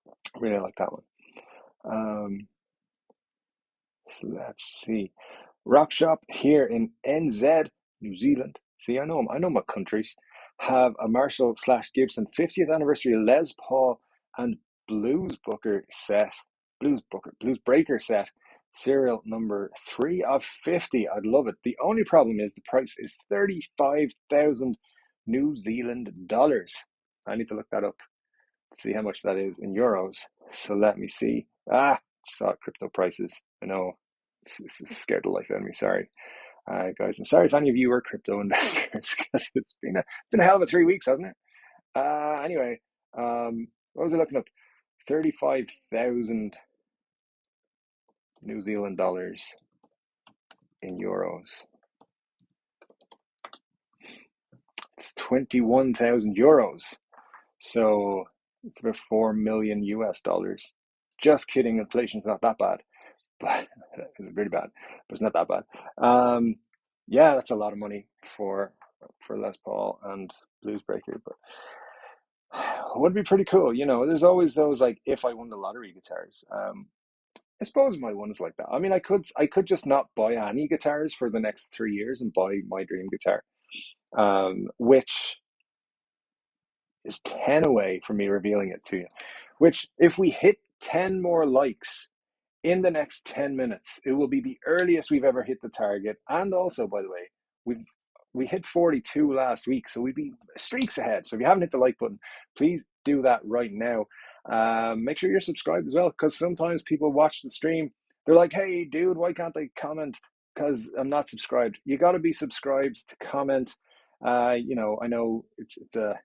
I really like that one. So let's see. Rock Shop here in NZ, New Zealand. See, I know my countries have a Marshall / Gibson 50th anniversary Les Paul and Blues Breaker set, serial number 3 of 50. I'd love it. The only problem is the price is 35,000 New Zealand dollars. I need to look that up to see how much that is in euros. So let me see. Saw crypto prices. I know. This scared the life out of me. Sorry, guys, and sorry if any of you are crypto investors because it's been a hell of a 3 weeks, hasn't it? Anyway, what was I looking up? 35,000 New Zealand dollars in euros. It's 21,000 euros. So it's about 4 million US dollars. Just kidding. Inflation's not that bad, but it's really bad, but it's not that bad. Yeah, that's a lot of money for Les Paul and Blues Breaker, but it would be pretty cool. There's always those like if I won the lottery guitars. I suppose my one is like that. I mean, I could just not buy any guitars for the next 3 years and buy my dream guitar, which is 10 away from me revealing it to you. Which, if we hit 10 more likes in the next 10 minutes, it will be the earliest we've ever hit the target. And also, by the way, we hit 42 last week, so we'd be streaks ahead. So if you haven't hit the like button, please do that right now. Make sure you're subscribed as well, because sometimes people watch the stream, they're like, hey dude, why can't they comment? Because I'm not subscribed. You got to be subscribed to comment. I know it's a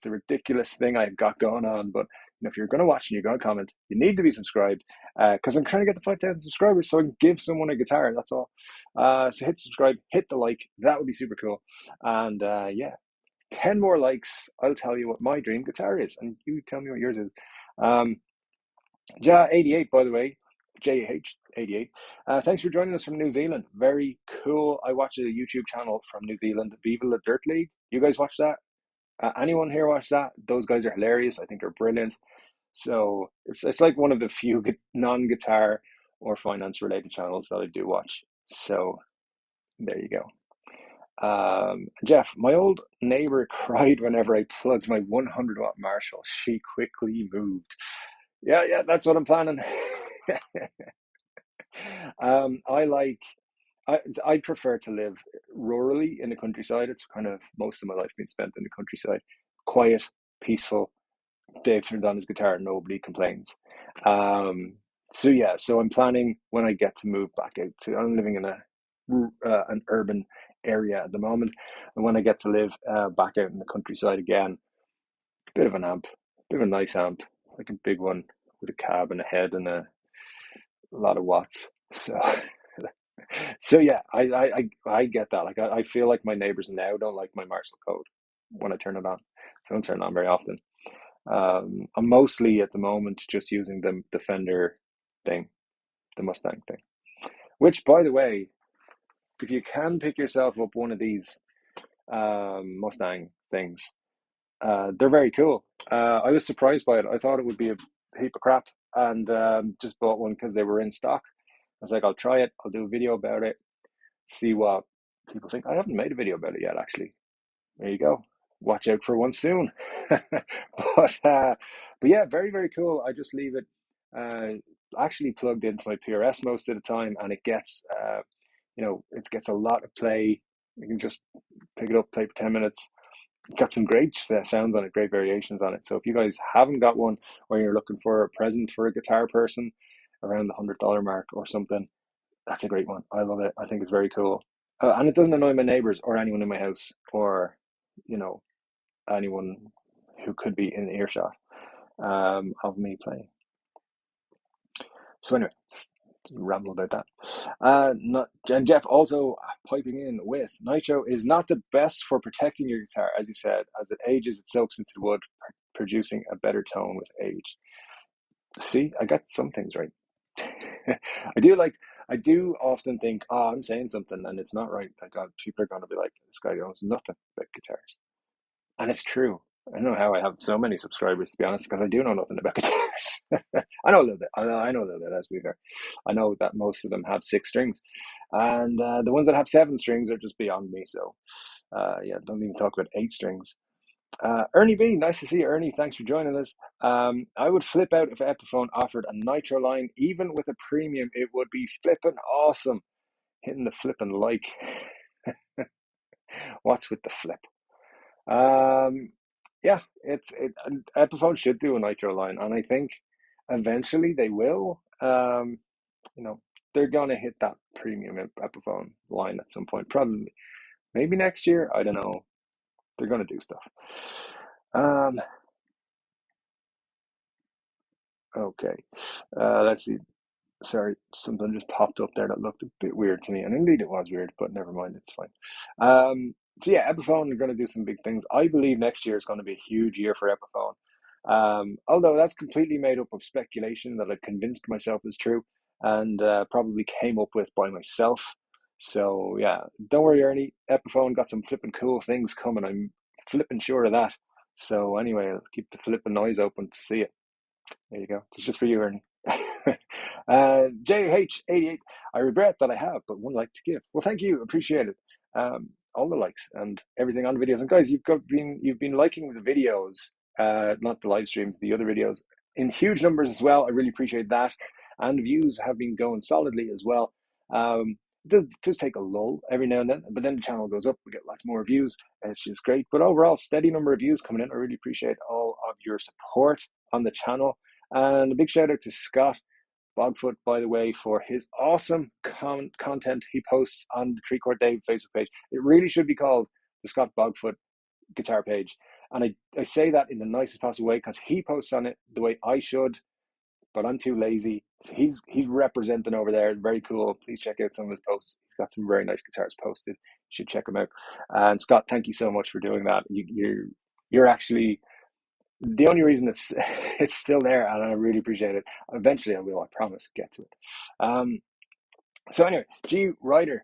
ridiculous thing I've got going on, but And if you're going to watch and you're going to comment, you need to be subscribed, because I'm trying to get to 5,000 subscribers so I can give someone a guitar. That's all. So hit subscribe, hit the like. That would be super cool. And yeah, 10 more likes, I'll tell you what my dream guitar is, and you tell me what yours is. Ja88, by the way, JH88. Thanks for joining us from New Zealand. Very cool. I watch a YouTube channel from New Zealand, Viva La Dirt League. You guys watch that? Anyone here watch that? Those guys are hilarious. I think they're brilliant. So it's like one of the few non-guitar or finance related channels that I do watch. So there you go. Jeff, my old neighbor cried whenever I plugged my 100-watt Marshall. She quickly moved. Yeah, that's what I'm planning. I prefer to live rurally in the countryside. It's kind of most of my life been spent in the countryside. Quiet, peaceful. Dave turns on his guitar, nobody complains. So I'm planning when I get to move back out to. I'm living in an urban area at the moment, and when I get to live back out in the countryside again, bit of an amp, bit of a nice amp, like a big one with a cab and a head and a lot of watts. So yeah, I get that. Like I feel like my neighbors now don't like my Marshall code when I turn it on. So I don't turn it on very often. I'm mostly at the moment just using the Fender thing, the Mustaine thing. Which, by the way, if you can pick yourself up one of these Mustaine things, they're very cool. I was surprised by it. I thought it would be a heap of crap, and just bought one because they were in stock. I was like, I'll try it. I'll do a video about it. See what people think. I haven't made a video about it yet, actually. There you go. Watch out for one soon. but yeah, very, very cool. I just leave it actually plugged into my PRS most of the time, and it gets it gets a lot of play. You can just pick it up, play for 10 minutes. Got some great sounds on it, great variations on it. So if you guys haven't got one, or you're looking for a present for a guitar person around the $100 mark or something, that's a great one. I love it. I think it's very cool. And it doesn't annoy my neighbors or anyone in my house, or anyone who could be in earshot of me playing. So anyway, ramble about that. And Jeff also piping in with, nitro is not the best for protecting your guitar, as you said. As it ages, it soaks into the wood, producing a better tone with age. See, I got some things right. I do often think, I'm saying something and it's not right. God, people are going to be like, this guy knows nothing about guitars. And it's true. I don't know how I have so many subscribers, to be honest, because I do know nothing about guitars. I know a little bit. I know a little bit, as we heard. I know that most of them have 6 strings. And the ones that have 7 strings are just beyond me. So, yeah, don't even talk about 8 strings. Ernie B, nice to see you, Ernie. Thanks for joining us. I would flip out if Epiphone offered a nitro line. Even with a premium, it would be flipping awesome. Hitting the flipping like. What's with the flip? Yeah, Epiphone should do a nitro line, and I think eventually they will. They're gonna hit that premium Epiphone line at some point, probably, maybe next year. I don't know. They're gonna do stuff. Okay, let's see. Sorry, something just popped up there that looked a bit weird to me, and indeed it was weird, but never mind, it's fine. So yeah, Epiphone are going to do some big things. I believe next year is going to be a huge year for Epiphone. Although that's completely made up of speculation that I convinced myself is true, and probably came up with by myself. So yeah, don't worry, Ernie. Epiphone got some flipping cool things coming. I'm flipping sure of that. So anyway, I'll keep the flipping eyes open to see it. There you go. It's just for you, Ernie. JH88, I regret that I have but one like to give. Well, thank you. Appreciate it. All the likes and everything on the videos. And guys, you've been liking the videos, not the live streams, the other videos in huge numbers as well. I really appreciate that. And views have been going solidly as well. It does take a lull every now and then, but then the channel goes up. We get lots more views, which is great. But overall, steady number of views coming in. I really appreciate all of your support on the channel. And a big shout out to Scott Bogfoot, by the way, for his awesome content he posts on the Chord Dave Facebook page. It really should be called the Scott Bogfoot guitar page. And I say that in the nicest possible way because he posts on it the way I should, but I'm too lazy. He's representing over there. Very cool. Please check out some of his posts. He's got some very nice guitars posted. You should check them out. And Scott, thank you so much for doing that. You're actually the only reason it's still there, and I really appreciate it. Eventually, I will. I promise. Get to it. So anyway, G. Ryder,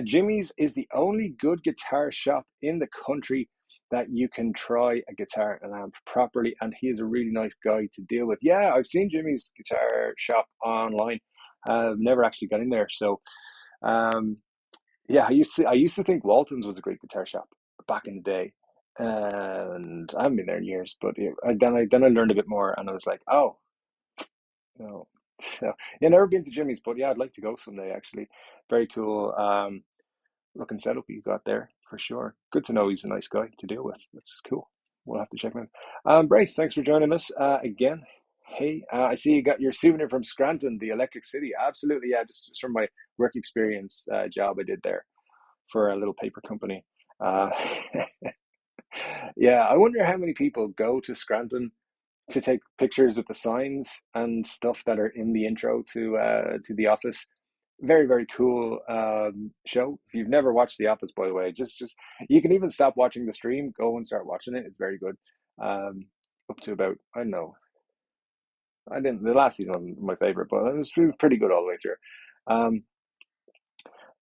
Jimmy's is the only good guitar shop in the country that you can try a guitar and amp properly, and he is a really nice guy to deal with. Yeah, I've seen Jimmy's guitar shop online. I've never actually got in there. So yeah, I used to think Walton's was a great guitar shop back in the day, and I haven't been there in years. But then I learned a bit more, and I was like, oh no. So yeah, never been to Jimmy's, but yeah, I'd like to go someday. Actually, very cool. Looking setup you got there for sure. Good to know he's a nice guy to deal with. That's cool. We'll have to check him out. Brace, thanks for joining us again. Hey, I see you got your souvenir from Scranton, the Electric City. Absolutely, yeah, just from my work experience job I did there for a little paper company. Yeah, I wonder how many people go to Scranton to take pictures of the signs and stuff that are in the intro to The Office. Very, very cool show. If you've never watched The Office, by the way, just you can even stop watching the stream, go and start watching it. It's very good. Up to about, I don't know, the last season wasn't my favorite, but it was pretty good all the way through.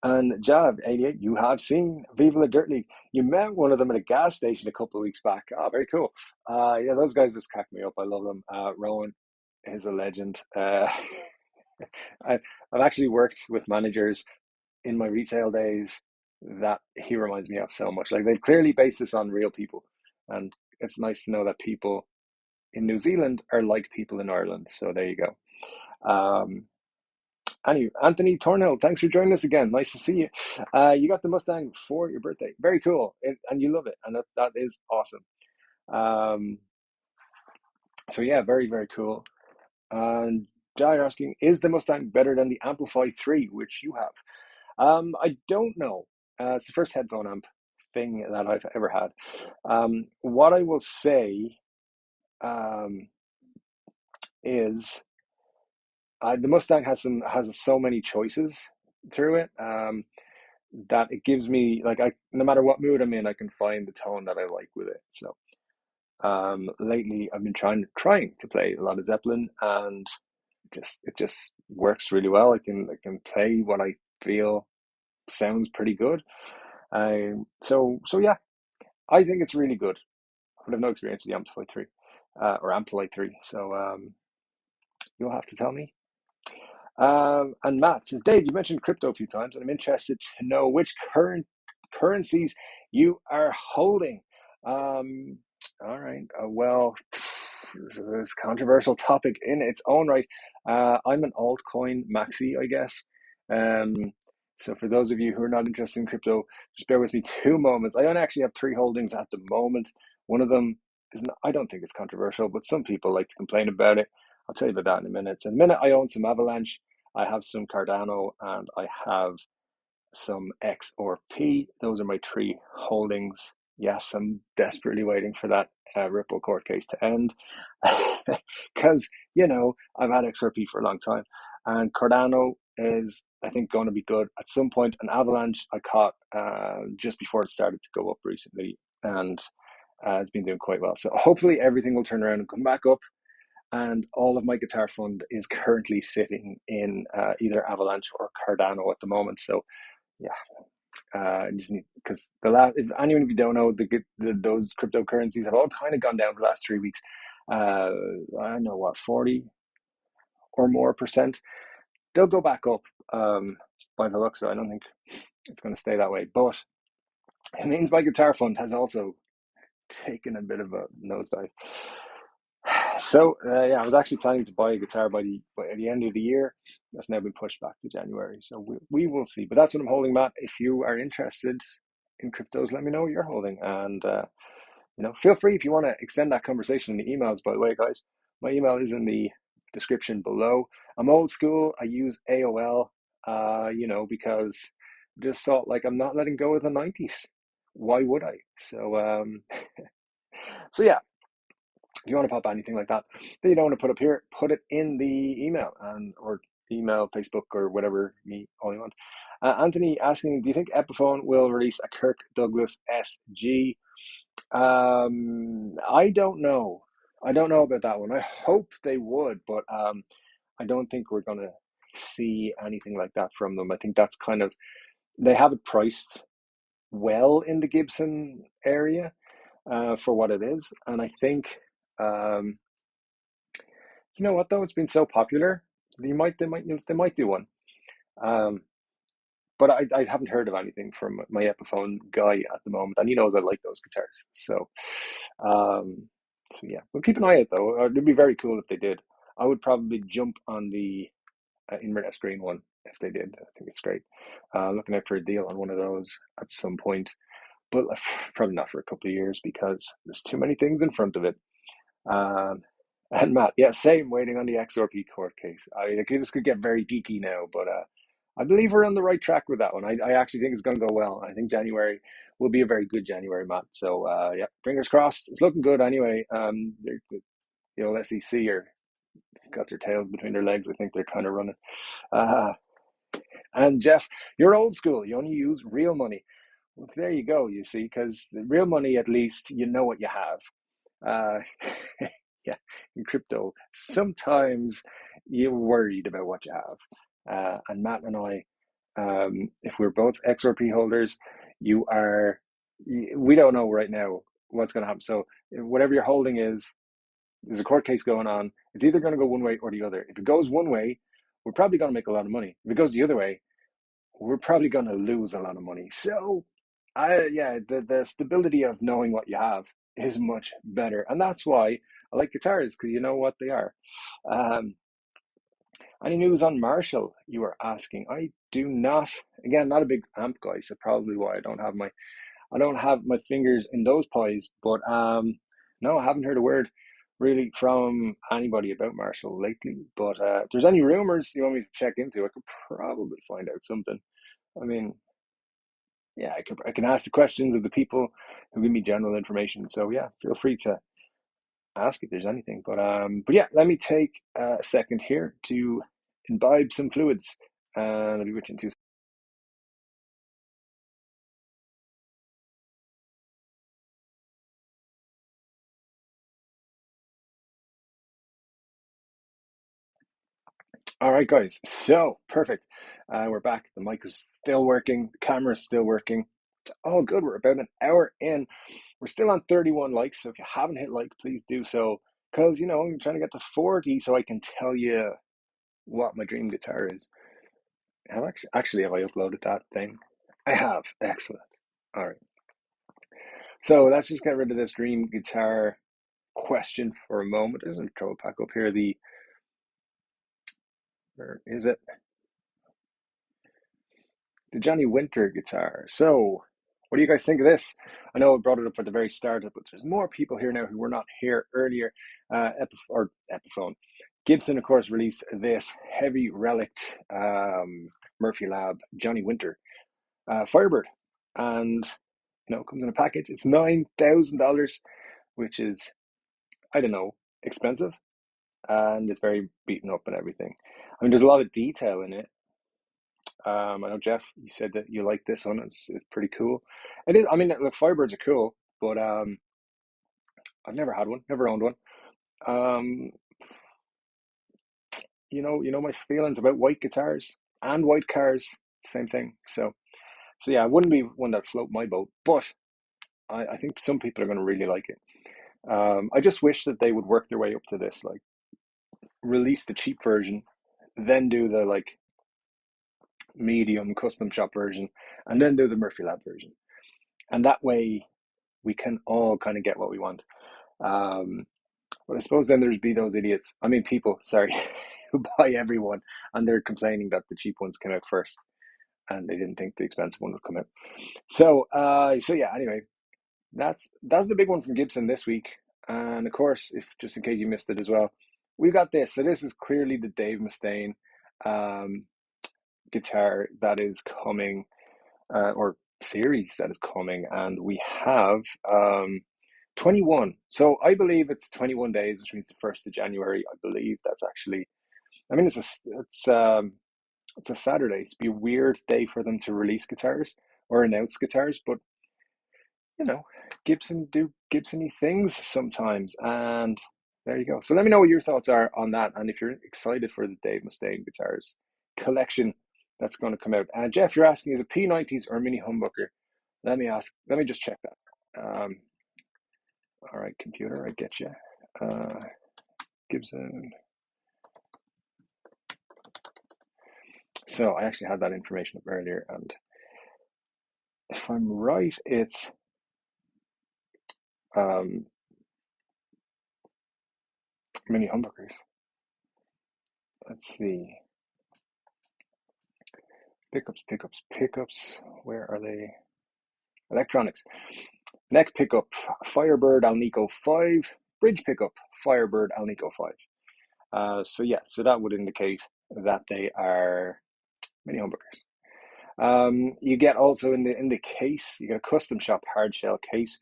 And Jav 88, you have seen Viva La Dirt League. You met one of them at a gas station a couple of weeks back. Oh, very cool. Yeah, those guys just crack me up. I love them. Rowan is a legend. I've actually worked with managers in my retail days that he reminds me of so much. Like, they've clearly based this on real people, and it's nice to know that people in New Zealand are like people in Ireland. So there you go. Anyway, Anthony Tornell, thanks for joining us again. Nice to see you. You got the Mustang for your birthday. Very cool, and you love it, and that is awesome. So yeah, very, very cool. And Jai asking, is the Mustang better than the Amplify 3, which you have? I don't know. It's the first headphone amp thing that I've ever had. What I will say is the Mustang has so many choices through it that it gives me, like, no matter what mood I'm in, I can find the tone that I like with it. So lately I've been trying to play a lot of Zeppelin, and it just works really well. I can play what I feel sounds pretty good. So yeah, I think it's really good. I have no experience with the Amplify 3 or Amplify 3, so you'll have to tell me. And Matt says, Dave, you mentioned crypto a few times, and I'm interested to know which currencies you are holding. All right. Well, this is a controversial topic in its own right. I'm an altcoin maxi, I guess. So for those of you who are not interested in crypto, just bear with me 2 moments. I only actually have 3 holdings at the moment. One of them I don't think it's controversial, but some people like to complain about it. I'll tell you about that in a minute. So in a minute, I own some Avalanche. I have some Cardano, and I have some XRP. Those are my 3 holdings. Yes, I'm desperately waiting for that Ripple court case to end because, I've had XRP for a long time, and Cardano is, I think, going to be good at some point. An Avalanche I caught just before it started to go up recently, and it's been doing quite well. So hopefully everything will turn around and come back up. And all of my guitar fund is currently sitting in either Avalanche or Cardano at the moment. So yeah, I just need, because if anyone of you don't know, those cryptocurrencies have all kind of gone down the last 3 weeks. I don't know what, 40 or more percent. They'll go back up by the looks of it. I don't think it's going to stay that way, but it means my guitar fund has also taken a bit of a nosedive. So yeah, I was actually planning to buy a guitar by the end of the year. That's now been pushed back to January. So we will see. But that's what I'm holding, Matt. If you are interested in cryptos, let me know what you're holding. And feel free if you want to extend that conversation in the emails, by the way, guys. My email is in the description below. I'm old school. I use AOL, because I just thought, like, I'm not letting go of the 90s. Why would I? So So yeah, if you want to pop anything like that that you don't want to put up here, put it in the email or email, Facebook, or whatever all you want. Anthony asking, do you think Epiphone will release a Kirk Douglas SG? I don't know. I don't know about that one. I hope they would, but I don't think we're going to see anything like that from them. I think that's kind of, they have it priced well in the Gibson area for what it is. And I think, you know what though, it's been so popular, they might do one. But I haven't heard of anything from my Epiphone guy at the moment, and he knows I like those guitars. So yeah, we'll keep an eye out though. It'd be very cool if they did. I would probably jump on the Inverness Green one if they did. I think it's great. Looking out for a deal on one of those at some point, but probably not for a couple of years because there's too many things in front of it. And Matt, yeah, same. Waiting on the XRP court case. This could get very geeky now, but I believe we're on the right track with that one. I actually think it's going to go well. I think January will be a very good January, Matt. So yeah, fingers crossed. It's looking good anyway. The old SEC are got their tails between their legs. I think they're kind of running. And Jeff, you're old school. You only use real money. Well, there you go. You see, because the real money, at least you know what you have. Yeah, in crypto, sometimes you're worried about what you have. And Matt and I, if we're both XRP holders, we don't know right now what's going to happen. So whatever you're holding there's a court case going on. It's either going to go one way or the other. If it goes one way, we're probably going to make a lot of money. If it goes the other way, we're probably going to lose a lot of money. So the stability of knowing what you have is much better. And that's why I like guitars, because you know what they are. Any news on Marshall, you were asking? I do not. Again, not a big amp guy, so probably why I don't have my fingers in those pies. But no, I haven't heard a word really from anybody about Marshall lately. But if there's any rumors you want me to check into, I could probably find out something. I mean, yeah, I can ask the questions of the people who give me general information. So yeah, feel free to ask if there's anything. But yeah, let me take a second here to imbibe some fluids, and I'll be with you in 2 seconds. All right, guys. So perfect. We're back. The mic is still working. The camera is still working. It's all good. We're about an hour in. We're still on 31 likes. So if you haven't hit like, please do so. Because, I'm trying to get to 40 so I can tell you what my dream guitar is. Have I uploaded that thing? I have. Excellent. All right. So let's just get rid of this dream guitar question for a moment. Isn't throw it back up here? Where is it? The Johnny Winter guitar. So, what do you guys think of this? I know I brought it up at the very start, but there's more people here now who were not here earlier. Epiphone. Gibson, of course, released this heavy relic'd Murphy Lab Johnny Winter Firebird, and it comes in a package. It's $9,000, which is, I don't know, expensive, and it's very beaten up and everything. I mean, there's a lot of detail in it. I know, Jeff, you said that you like this one. It's pretty cool. It is. I mean, look, Firebirds are cool, but I've never had one, never owned one. You know my feelings about white guitars and white cars, same thing. So yeah, it wouldn't be one that float my boat, but I think some people are going to really like it. I just wish that they would work their way up to this, like release the cheap version, then do the like medium custom shop version, and then do the Murphy Lab version. And that way we can all kind of get what we want. But I suppose then there'd be those idiots, people, sorry, who buy everyone, and they're complaining that the cheap ones came out first and they didn't think the expensive one would come out. So yeah, anyway, that's the big one from Gibson this week. And of course, if just in case you missed it as well, we've got this. So this is clearly the Dave Mustaine guitar that is coming, or series that is coming, and we have 21. So I believe it's 21 days, which means the 1st of January. I believe that's actually, I mean, it's a Saturday. It's be a weird day for them to release guitars or announce guitars, but you know, Gibson do Gibson-y things sometimes, and there you go. So let me know what your thoughts are on that, and if you're excited for the Dave Mustaine guitars collection that's going to come out. And Jeff, you're asking, is it P90s or Mini Humbucker? Let me just check that. All right, computer, I get you. Gibson. So I actually had that information up earlier, and if I'm right, it's Mini Humbuckers. Let's see. Pickups. Where are they? Electronics. Neck pickup, Firebird Alnico 5. Bridge pickup, Firebird Alnico 5. So yeah, so that would indicate that they are mini humbuckers. You get also in the case, you get a custom shop hard shell case,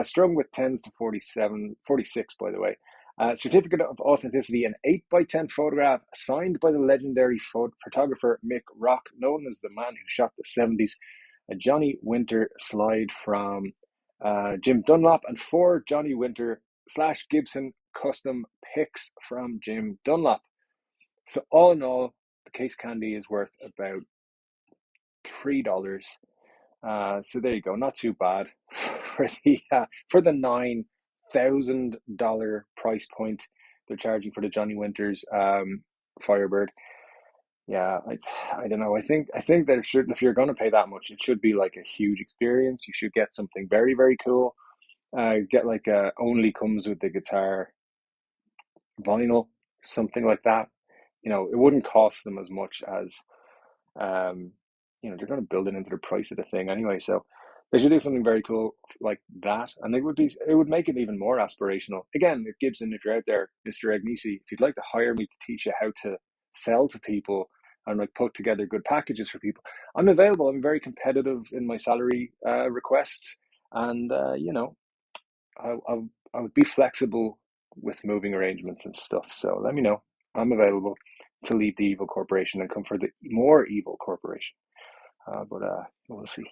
strung with 10s to 46, by the way. Certificate of authenticity, an 8x10 photograph signed by the legendary photographer Mick Rock, known as the man who shot the 70s. A Johnny Winter slide from Jim Dunlop, and 4 Johnny Winter / Gibson custom picks from Jim Dunlop. So all in all, the case candy is worth about $3. So there you go, not too bad for the $9,000 price point they're charging for the Johnny Winters Firebird. Yeah, I don't know. I think that it should, if you're going to pay that much, it should be like a huge experience. You should get something very, very cool. Get like a only comes with the guitar vinyl, something like that. You know, it wouldn't cost them as much as they're going to build it into the price of the thing anyway. So they should do something very cool like that, and it would make it even more aspirational. Again, if Gibson, if you're out there, Mr. Agnesi, if you'd like to hire me to teach you how to sell to people and like put together good packages for people, I'm available. I'm very competitive in my salary requests, and I would be flexible with moving arrangements and stuff. So let me know. I'm available to leave the evil corporation and come for the more evil corporation. But we'll see.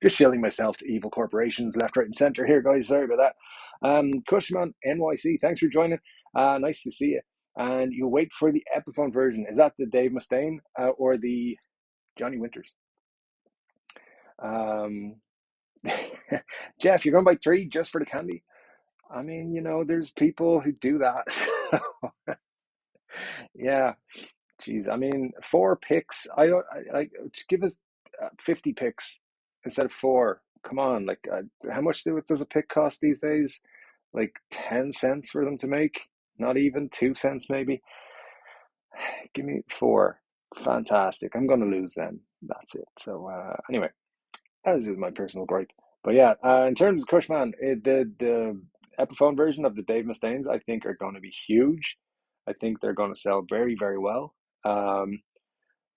Just shilling myself to evil corporations left, right, and center here, guys. Sorry about that. Cushman NYC, thanks for joining. Nice to see you. And you wait for the Epiphone version. Is that the Dave Mustaine or the Johnny Winters? Jeff, you're going to buy 3 just for the candy? I mean, there's people who do that. So, yeah, geez. I mean, 4 picks. Just give us 50 picks instead of 4. Come on, like, how much does a pick cost these days? Like 10 cents for them to make? Not even 2 cents, maybe. Give me 4. Fantastic. I'm going to lose then. That's it. So anyway, that is my personal gripe. But yeah, in terms of Cushman, the Epiphone version of the Dave Mustaines, I think, are going to be huge. I think they're going to sell very, very well. So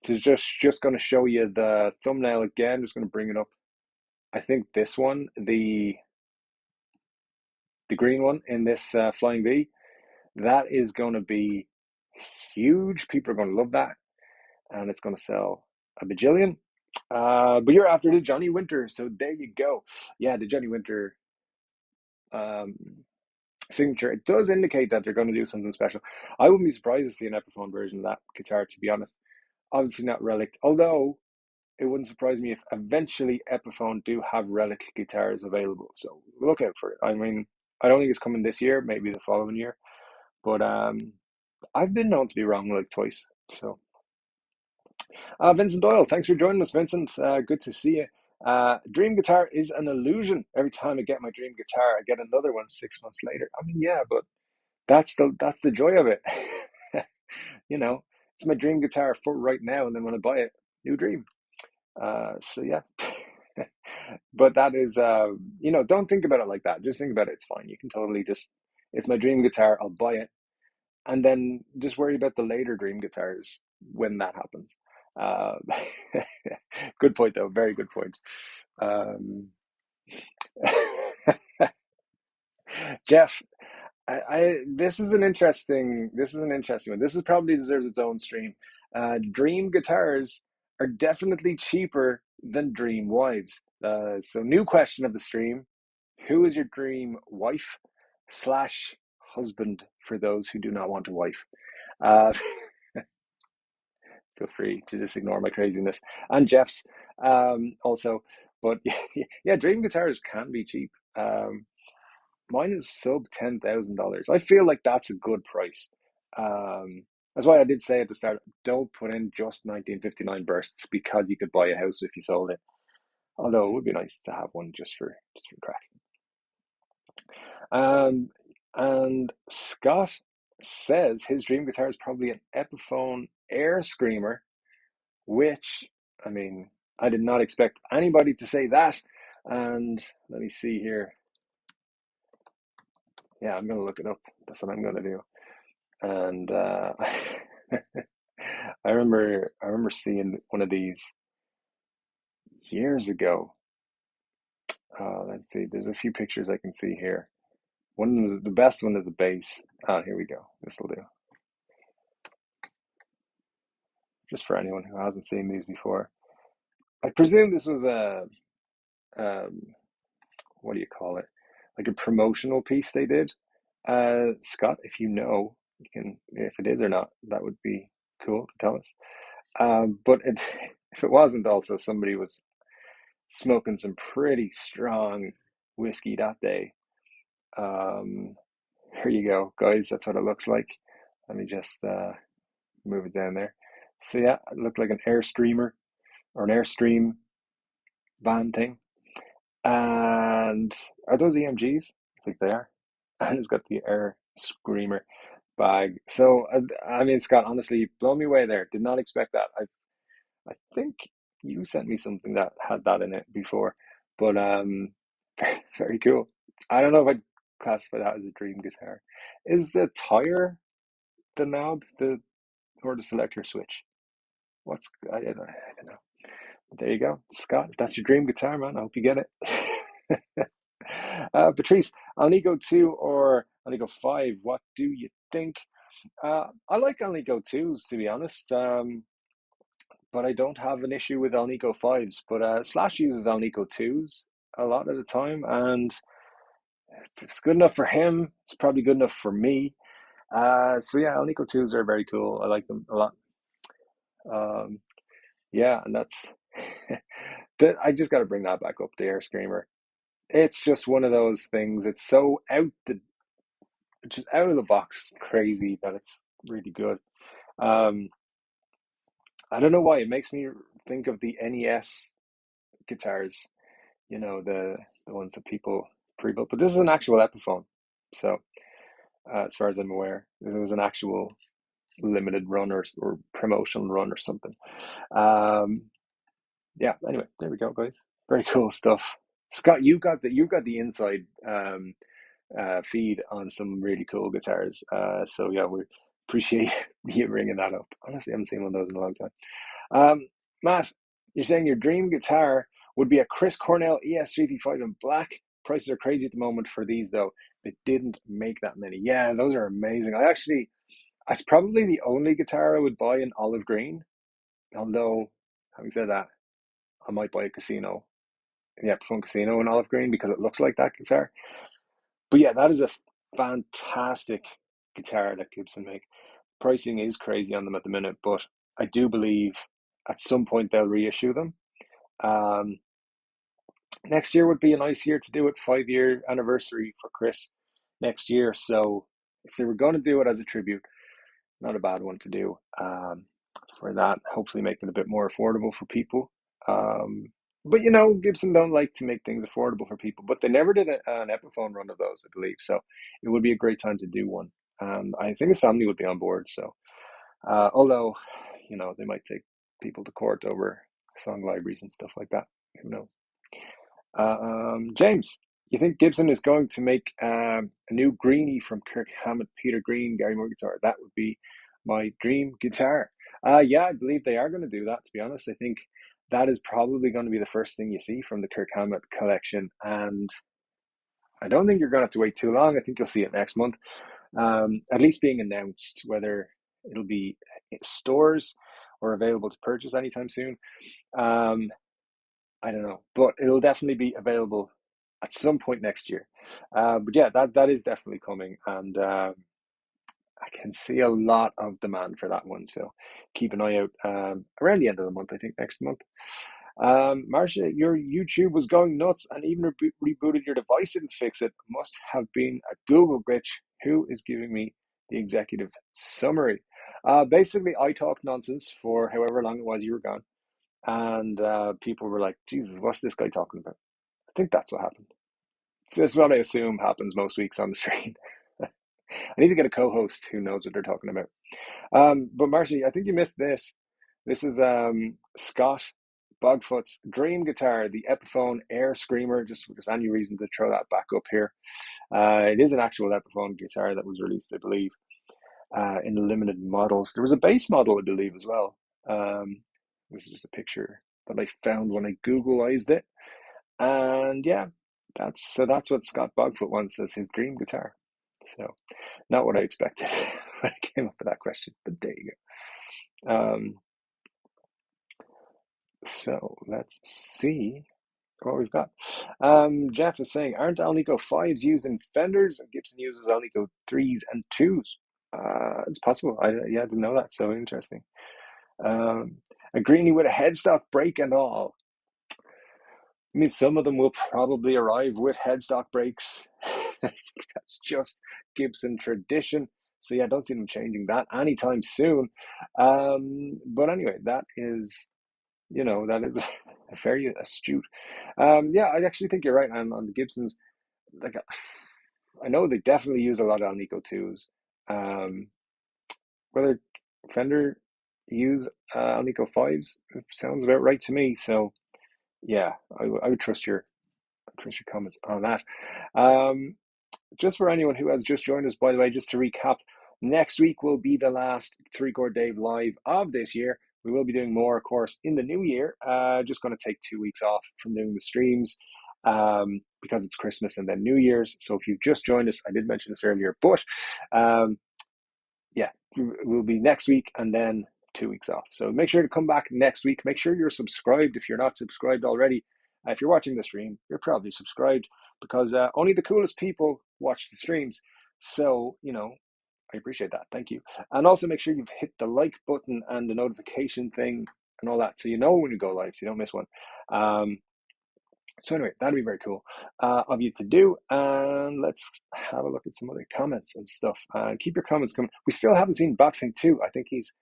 just going to show you the thumbnail again. Just going to bring it up. I think this one, the green one in this Flying V, that is going to be huge. People are going to love that, and it's going to sell a bajillion. But you're after the Johnny Winter, so there you go. Yeah, the Johnny Winter signature. It does indicate that they're going to do something special. I wouldn't be surprised to see an Epiphone version of that guitar, to be honest. Obviously not relic'd, although it wouldn't surprise me if eventually Epiphone do have relic guitars available. So look out for it. I mean, I don't think it's coming this year, maybe the following year. But I've been known to be wrong like twice. So Vincent Doyle, thanks for joining us, Vincent. Good to see you. Dream guitar is an illusion. Every time I get my dream guitar, I get another one 6 months later. I mean, yeah, but that's the joy of it. It's my dream guitar for right now, and then when I buy it, new dream. So yeah. But that is, don't think about it like that. Just think about it. It's fine. You can totally it's my dream guitar. I'll buy it. And then just worry about the later dream guitars when that happens. Good point, though. Very good point. Jeff, this is an interesting one. This is probably deserves its own stream. Dream guitars are definitely cheaper than dream wives. So new question of the stream: who is your dream wife slash husband for those who do not want a wife? Uh, Feel free to just ignore my craziness and Jeff's also. But yeah, dream guitars can be cheap. Mine is sub $10,000. I feel like that's a good price. That's why I did say at the start, don't put in just 1959 bursts because you could buy a house if you sold it. Although it would be nice to have one just for crack. And Scott says his dream guitar is probably an Epiphone Air Screamer, which, I mean, I did not expect anybody to say that. And let me see here. Yeah, I'm going to look it up. That's what I'm going to do. And I remember seeing one of these years ago. Let's see. There's a few pictures I can see here. One of them is the best one is a bass. Here we go. This will do. Just for anyone who hasn't seen these before. I presume this was a what do you call it? Like a promotional piece they did. Scott, if you know, you can, if it is or not, that would be cool to tell us. But if it wasn't, also somebody was smoking some pretty strong whiskey that day. Here you go, guys. That's what it looks like. Let me just move it down there. So yeah, it looked like an Airstreamer or an Airstream van thing. And are those EMGs? I think they are. And it's got the Air Screamer bag. So I mean, Scott, honestly, you blow me away there. Did not expect that. I think you sent me something that had that in it before, but very cool. I don't know if I'd classify that as a dream guitar. Is the tire the knob, or the selector switch? I don't know. There you go, Scott. If that's your dream guitar, man, I hope you get it. Patrice, Alnico 2 or Alnico 5, what do you think? I like Alnico 2s, to be honest, but I don't have an issue with Alnico 5s. But Slash uses Alnico 2s a lot of the time, and it's good enough for him. It's probably good enough for me. So yeah, Alnico 2s are very cool. I like them a lot. Yeah, and that's I just got to bring that back up, the Air Screamer. It's just one of those things. It's so just out of the box crazy that it's really good. I don't know why it makes me think of the NES guitars, the ones that people pre-built. But this is an actual Epiphone, so as far as I'm aware, it was an actual limited run or promotional run or something. Yeah. Anyway, there we go, guys. Very cool stuff. Scott, you got the inside feed on some really cool guitars. So yeah, we appreciate you bringing that up. Honestly, I haven't seen one of those in a long time. Matt, you're saying your dream guitar would be a Chris Cornell ES335 in black. Prices are crazy at the moment for these, though. They didn't make that many. Yeah, those are amazing. That's probably the only guitar I would buy in olive green. Although, having said that, I might buy a Casino, the Epiphone Casino in olive green because it looks like that guitar. But yeah, that is a fantastic guitar that Gibson make. Pricing is crazy on them at the minute, but I do believe at some point they'll reissue them. Next year would be a nice year to do it, 5-year anniversary for Chris next year. So if they were going to do it as a tribute, not a bad one to do for that. Hopefully making it a bit more affordable for people. But Gibson don't like to make things affordable for people, but they never did an Epiphone run of those, I believe. So it would be a great time to do one. I think his family would be on board. So, although, they might take people to court over song libraries and stuff like that. Who knows? James, you think Gibson is going to make a new greenie from Kirk Hammett, Peter Green, Gary Moore guitar? That would be my dream guitar. Yeah, I believe they are going to do that, to be honest. I think that is probably going to be the first thing you see from the Kirk Hammett collection. And I don't think you're going to have to wait too long. I think you'll see it next month, at least being announced. Whether it'll be in stores or available to purchase anytime soon, I don't know, but it'll definitely be available at some point next year. But yeah, that is definitely coming, and I can see a lot of demand for that one. So keep an eye out around the end of the month, I think next month. Marcia, your YouTube was going nuts and even rebooted your device didn't fix it. Must have been a Google glitch. Who is giving me the executive summary? Basically, I talked nonsense for however long it was you were gone. And people were like, Jesus, what's this guy talking about? I think that's what happened. It's what I assume happens most weeks on the stream. I need to get a co-host who knows what they're talking about. But Marcy, I think you missed this. This is Scott Bogfoot's dream guitar, the Epiphone Air Screamer. Just if there's any reason to throw that back up here. It is an actual Epiphone guitar that was released, I believe, in limited models. There was a base model, I believe, as well. This is just a picture that I found when I Googleized it. And yeah, that's what Scott Bogfoot wants as his dream guitar. So not what I expected when I came up with that question, but there you go. So let's see what we've got. Jeff is saying, aren't Alnico 5s used in Fenders and Gibson uses Alnico 3s and 2s? It's possible. I didn't know that. So interesting. A greenie with a headstock brake and all. I mean, some of them will probably arrive with headstock brakes. That's just Gibson tradition. So yeah, I don't see them changing that anytime soon. But anyway, that is very astute. Yeah, I actually think you're right on the Gibsons. Like, I know they definitely use a lot of Alnico 2s. Whether Fender use Alnico 5s, it sounds about right to me. So yeah, I would trust your comments on that. Just for anyone who has just joined us, by the way, just to recap, next week will be the last Chord Dave Live of this year. We will be doing more, of course, in the new year. Just going to take 2 weeks off from doing the streams because it's Christmas and then New Year's. So if you've just joined us, I did mention this earlier, but yeah, we'll be next week and then 2 weeks off. So make sure to come back next week. Make sure you're subscribed if you're not subscribed already. If you're watching the stream, you're probably subscribed because only the coolest people watch the streams. So, I appreciate that. Thank you. And also make sure you've hit the like button and the notification thing and all that so you know when you go live so you don't miss one. So anyway, that'd be very cool of you to do. And let's have a look at some other comments and stuff. Keep your comments coming. We still haven't seen Batfink 2. I think he's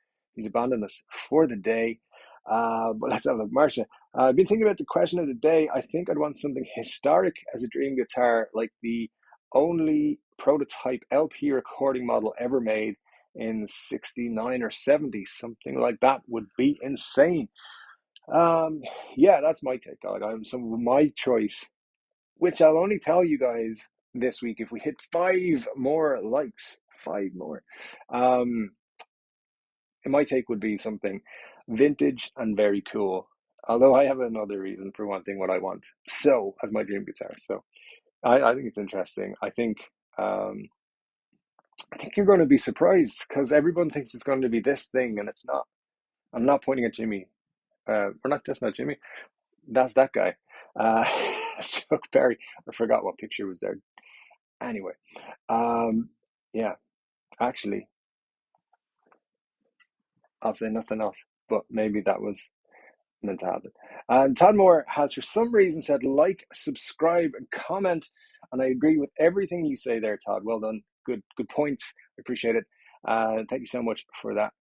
abandoned us for the day. But let's have a look. Marcia, I've been thinking about the question of the day. I think I'd want something historic as a dream guitar, like the only prototype LP recording model ever made in 69 or 70. Something like that would be insane. Yeah, that's my take. I'm some of my choice, which I'll only tell you guys this week if we hit 5 more likes. 5 more. My take would be something vintage and very cool. Although I have another reason for wanting what I want. So as my dream guitar. So I think it's interesting. I think you're going to be surprised because everyone thinks it's going to be this thing and it's not. I'm not pointing at Jimmy. That's not Jimmy. That's that guy. Chuck Berry. I forgot what picture was there. Anyway, yeah, actually, I'll say nothing else, but maybe that was meant to happen. And Todd Moore has, for some reason, said like, subscribe, and comment. And I agree with everything you say there, Todd. Well done. Good points. I appreciate it. Thank you so much for that.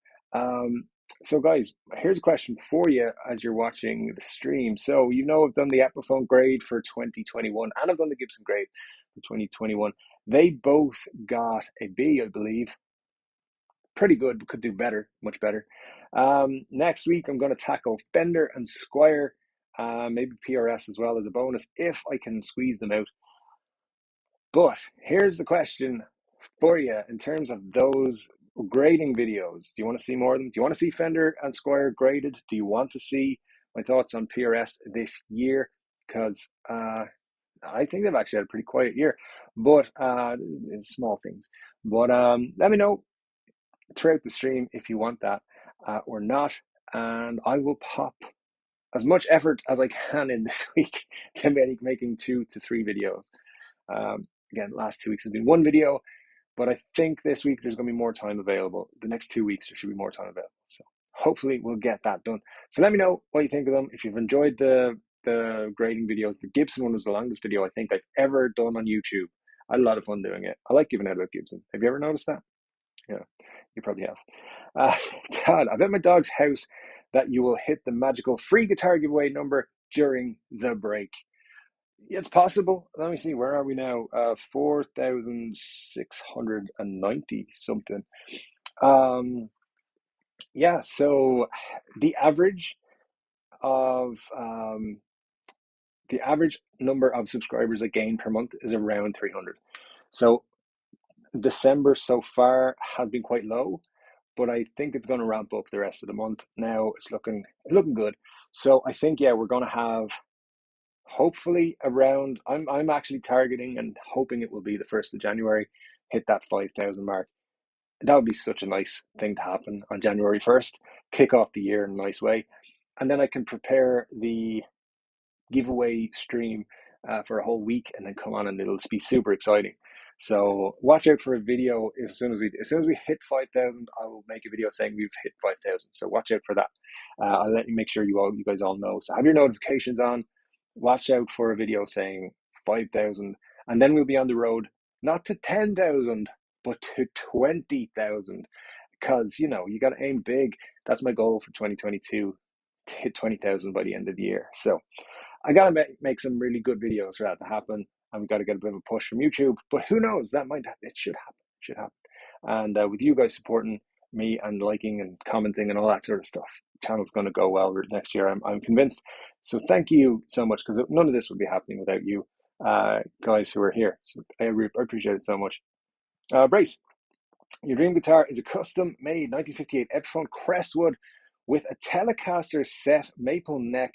So guys, here's a question for you as you're watching the stream. So I've done the Epiphone grade for 2021 and I've done the Gibson grade for 2021. They both got a B, I believe. Pretty good, but could do better, much better. Next week, I'm going to tackle Fender and Squier, maybe PRS as well as a bonus if I can squeeze them out. But here's the question for you in terms of those grading videos. Do you want to see more of them? Do you want to see Fender and Squier graded? Do you want to see my thoughts on PRS this year? Because I think they've actually had a pretty quiet year, but it's small things. But let me know throughout the stream if you want that or not, and I will pop as much effort as I can in this week to making 2 to 3 videos. Again, last 2 weeks has been one video, but I think this week there's going to be more time available. The next 2 weeks there should be more time available. So hopefully we'll get that done. So let me know what you think of them. If you've enjoyed the grading videos, the Gibson one was the longest video I think I've ever done on YouTube. I had a lot of fun doing it. I like giving out about Gibson. Have you ever noticed that? Yeah, you probably have. Todd, I bet my dog's house that you will hit the magical free guitar giveaway number during the break. It's possible. Let me see. Where are we now? 4,690 something. Yeah. So the average of the average number of subscribers I gain per month is around 300. So December so far has been quite low, but I think it's going to ramp up the rest of the month. Now it's looking good. So I think, yeah, we're going to have hopefully around, I'm actually targeting and hoping it will be the 1st of January, hit that 5,000 mark. That would be such a nice thing to happen on January 1st, kick off the year in a nice way. And then I can prepare the giveaway stream for a whole week and then come on, and it'll be super exciting. So watch out for a video as soon as we hit 5,000. I will make a video saying we've hit 5,000. So watch out for that. I'll let you make sure you guys all know. So have your notifications on. Watch out for a video saying 5,000, and then we'll be on the road not to 10,000 but to 20,000, because you got to aim big. That's my goal for 2022, to hit 20,000 by the end of the year. So I got to make some really good videos for that to happen, and we got to get a bit of a push from YouTube. But who knows? It should happen. And with you guys supporting me and liking and commenting and all that sort of stuff, the channel's going to go well next year. I'm convinced. So thank you so much, because none of this would be happening without you guys who are here. So I appreciate it so much. Brace, your dream guitar is a custom-made 1958 Epiphone Crestwood with a Telecaster set maple neck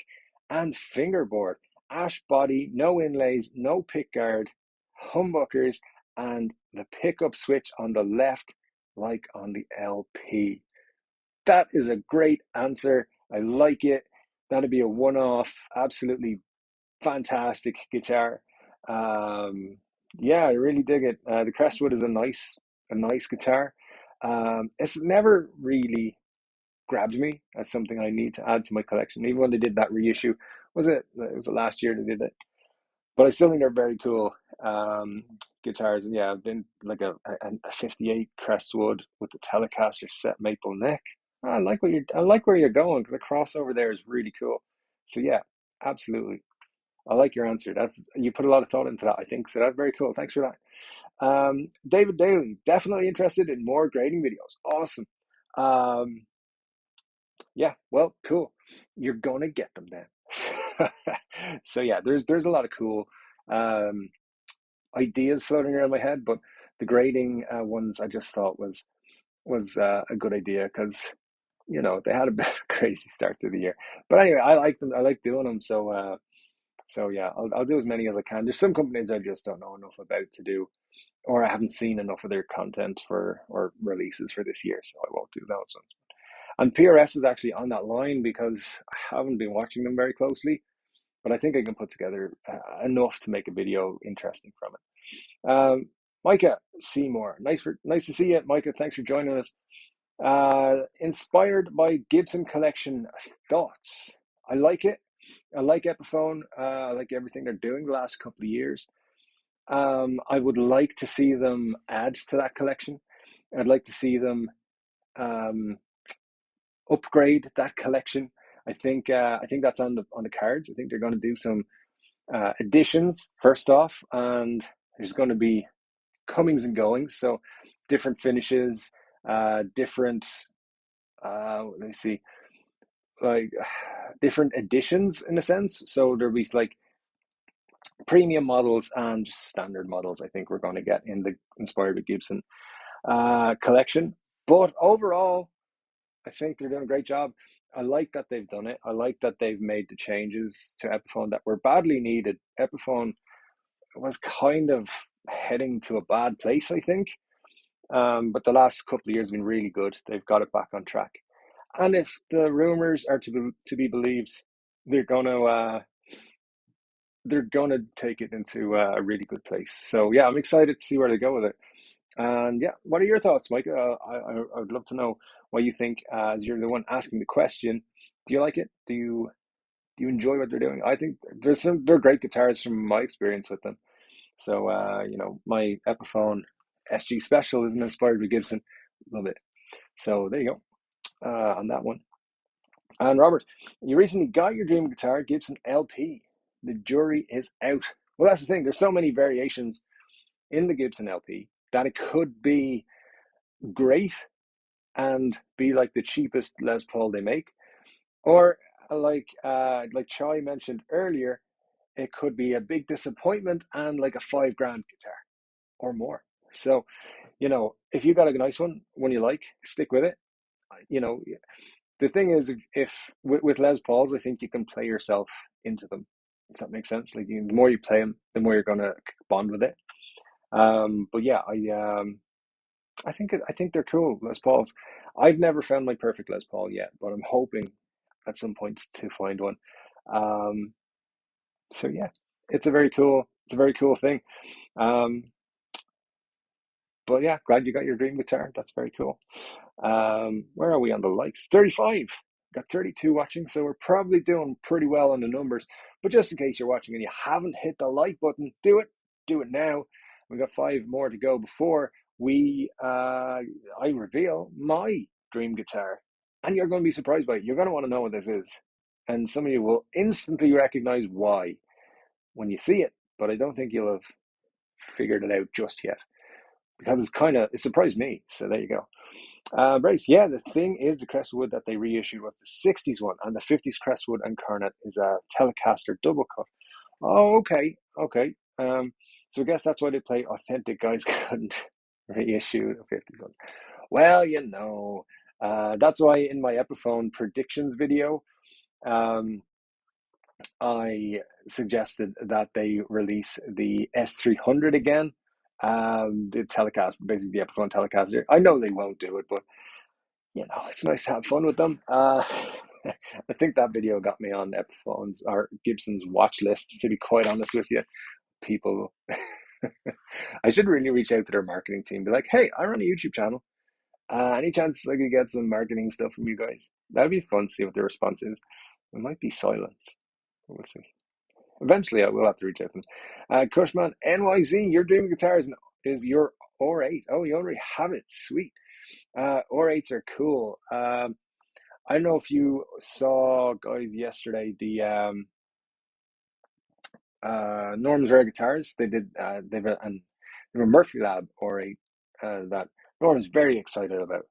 and fingerboard, ash body, no inlays, no pickguard, humbuckers, and the pickup switch on the left, like on the LP. That is a great answer. I like it. That'd be a one-off, absolutely fantastic guitar. Yeah, I really dig it. The Crestwood is a nice guitar. It's never really grabbed me as something I need to add to my collection. Even when they did that reissue, it was the last year they did it, but I still think they're very cool guitars. And yeah, I've been like a 58 Crestwood with the Telecaster set maple neck. I like where you're going. The crossover there is really cool. So yeah, absolutely. I like your answer. You put a lot of thought into that, I think. So that's very cool. Thanks for that. David Daly, definitely interested in more grading videos. Awesome. Yeah, well, cool. You're gonna get them then. So yeah, there's a lot of cool ideas floating around my head, but the grading ones I just thought was a good idea, because they had a bit of a crazy start to the year. But anyway, I like them. I like doing them. So yeah, I'll do as many as I can. There's some companies I just don't know enough about to do, or I haven't seen enough of their content or releases for this year, so I won't do those ones. And PRS is actually on that line, because I haven't been watching them very closely, but I think I can put together enough to make a video interesting from it. Micah Seymour, nice to see you, Micah. Thanks for joining us. Inspired by Gibson collection thoughts. I like it. I like Epiphone. I like everything they're doing the last couple of years. I would like to see them add to that collection. I'd like to see them upgrade that collection. I think that's on the cards. I think they're going to do some additions first off, and there's going to be comings and goings. So different finishes, different. Let me see, like different editions in a sense. So there'll be like premium models and just standard models. I think we're going to get in the Inspired with Gibson collection. But overall, I think they're doing a great job. I like that they've done it. I like that they've made the changes to Epiphone that were badly needed. Epiphone was kind of heading to a bad place, I think. But the last couple of years have been really good. They've got it back on track. And if the rumors are to be believed, they're gonna take it into a really good place. So yeah, I'm excited to see where they go with it. And yeah, what are your thoughts, Mike? I would love to know what you think, as you're the one asking the question. Do you like it? Do you enjoy what they're doing? I think they're great guitars from my experience with them. So my Epiphone SG Special is inspired with Gibson. Love it. So there you go on that one. And Robert, you recently got your dream guitar, Gibson LP. The jury is out. Well, that's the thing. There's so many variations in the Gibson LP that it could be great and be like the cheapest Les Paul they make, or like Chai mentioned earlier, it could be a big disappointment and like a $5,000 guitar or more. So, if you got a nice one you like, stick with it. The thing is, if with Les Pauls, I think you can play yourself into them, if that makes sense. Like, the more you play them, the more you're gonna bond with it. But yeah, I think they're cool, Les Pauls. I've never found my perfect Les Paul yet, but I'm hoping at some point to find one. So yeah, it's a very cool thing. But yeah, glad you got your dream guitar. That's very cool. Where are we on the likes? 35. Got 32 watching, so we're probably doing pretty well on the numbers. But just in case you're watching and you haven't hit the like button, do it now. We've got 5 more to go before I reveal my dream guitar. And you're going to be surprised by it. You're going to want to know what this is. And some of you will instantly recognize why when you see it, but I don't think you'll have figured it out just yet, because it surprised me. So there you go. Bryce, yeah, the thing is, the Crestwood that they reissued was the 60s one, and the 50s Crestwood and Cornet is a Telecaster double cut. Oh, okay. So I guess that's why they play authentic guys couldn't reissue the 50s ones. Well, that's why in my Epiphone predictions video, I suggested that they release the S300 again, the Telecaster, basically the Epiphone Telecaster. I know they won't do it, but it's nice to have fun with them. I think that video got me on Epiphone's or Gibson's watch list, to be quite honest with you. People, I should really reach out to their marketing team, be like, hey, I run a YouTube channel. Any chance I could get some marketing stuff from you guys? That'd be fun to see what their response is. It might be silence. We'll see. Eventually, I will have to reach out to them. Cushman NYZ, your dream guitar is your R8. Oh, you already have it. Sweet. R8s are cool. I don't know if you saw, guys, yesterday the Norm's Rare Guitars. They did. They've a Murphy Lab R8 that Norm's very excited about.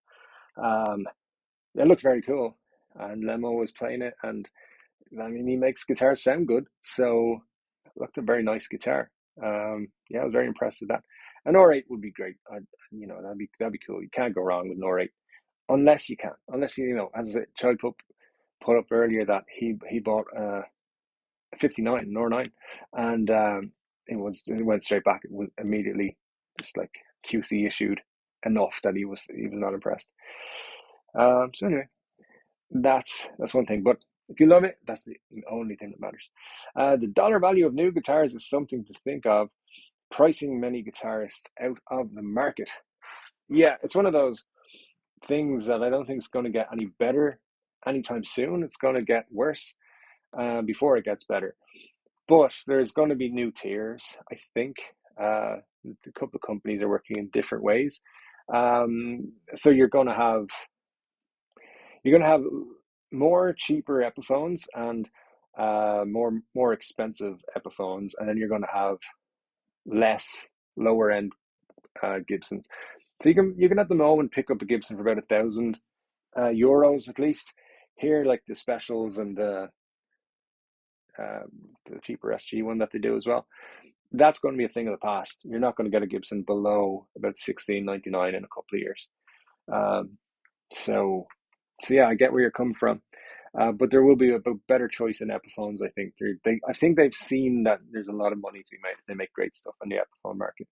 It looked very cool, and Lemo was playing it, and I mean, he makes guitars sound good, so it looked a very nice guitar. Yeah, I was very impressed with that. An R8 would be great. That'd be cool. You can't go wrong with an R8, unless as a child put up earlier that he bought a 59, an R9, and it went straight back. It was immediately just like QC issued enough that he was not impressed. So anyway, that's one thing. But if you love it, that's the only thing that matters. The dollar value of new guitars is something to think of. Pricing many guitarists out of the market. Yeah, it's one of those things that I don't think is going to get any better anytime soon. It's going to get worse before it gets better. But there's going to be new tiers, I think. A couple of companies are working in different ways. So you're going to have more cheaper Epiphones and more expensive Epiphones, and then you're going to have less lower end Gibsons. So you can at the moment pick up a Gibson for about €1,000 at least. Here, like the specials and the cheaper SG one that they do as well. That's going to be a thing of the past. You're not going to get a Gibson below about $1,699 in a couple of years. So yeah, I get where you're coming from. But there will be a better choice in Epiphones. I think I think they've seen that there's a lot of money to be made if they make great stuff on the Epiphone market,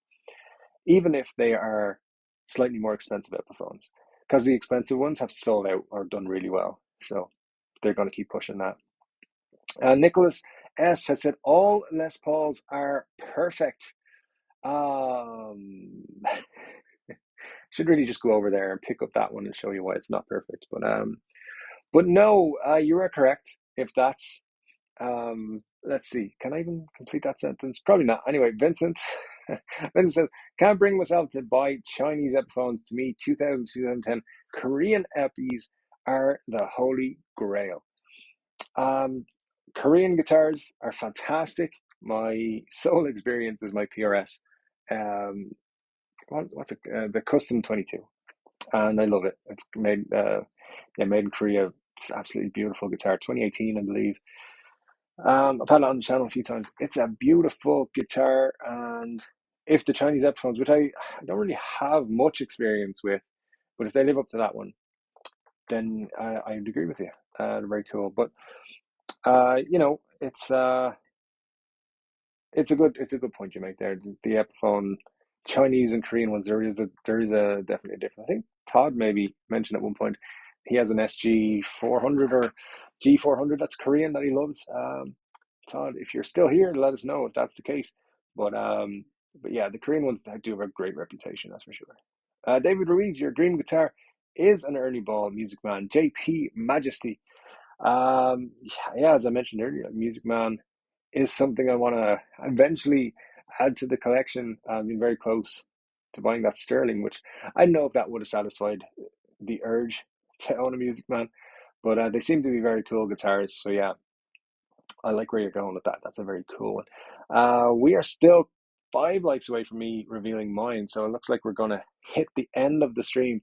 even if they are slightly more expensive Epiphones, because the expensive ones have sold out or done really well. So they're going to keep pushing that. Nicholas S has said all Les Pauls are perfect. Should really just go over there and pick up that one and show you why it's not perfect. But no, you are correct. If that's let's see, can I even complete that sentence? Probably not. Anyway, Vincent Vincent says, can't bring myself to buy Chinese Epiphones. To me, 2000, 2010 Korean Epis are the holy grail. Korean guitars are fantastic. My sole experience is my PRS. What's it? The Custom 22, and I love it. It's made in Korea. It's absolutely beautiful guitar. 2018, I believe. I've had it on the channel a few times. It's a beautiful guitar, and if the Chinese Epiphones, which I don't really have much experience with, but if they live up to that one, then I would agree with you. They're very cool. But it's a good point you make there. The Epiphone Chinese and Korean ones, there is a definitely a difference. I think Todd maybe mentioned at one point he has an SG 400 or G 400 that's Korean that he loves. Todd, if you're still here, let us know if that's the case. But yeah, the Korean ones do have a great reputation, that's for sure. David Ruiz, your dream guitar is an early ball Music Man. JP Majesty. Yeah, as I mentioned earlier, Music Man is something I want to eventually add to the collection. I've been very close to buying that Sterling, which I don't know if that would have satisfied the urge to own a Music Man, but they seem to be very cool guitars. So yeah, I like where you're going with that. That's a very cool one. We are still 5 likes away from me revealing mine, so it looks like we're going to hit the end of the stream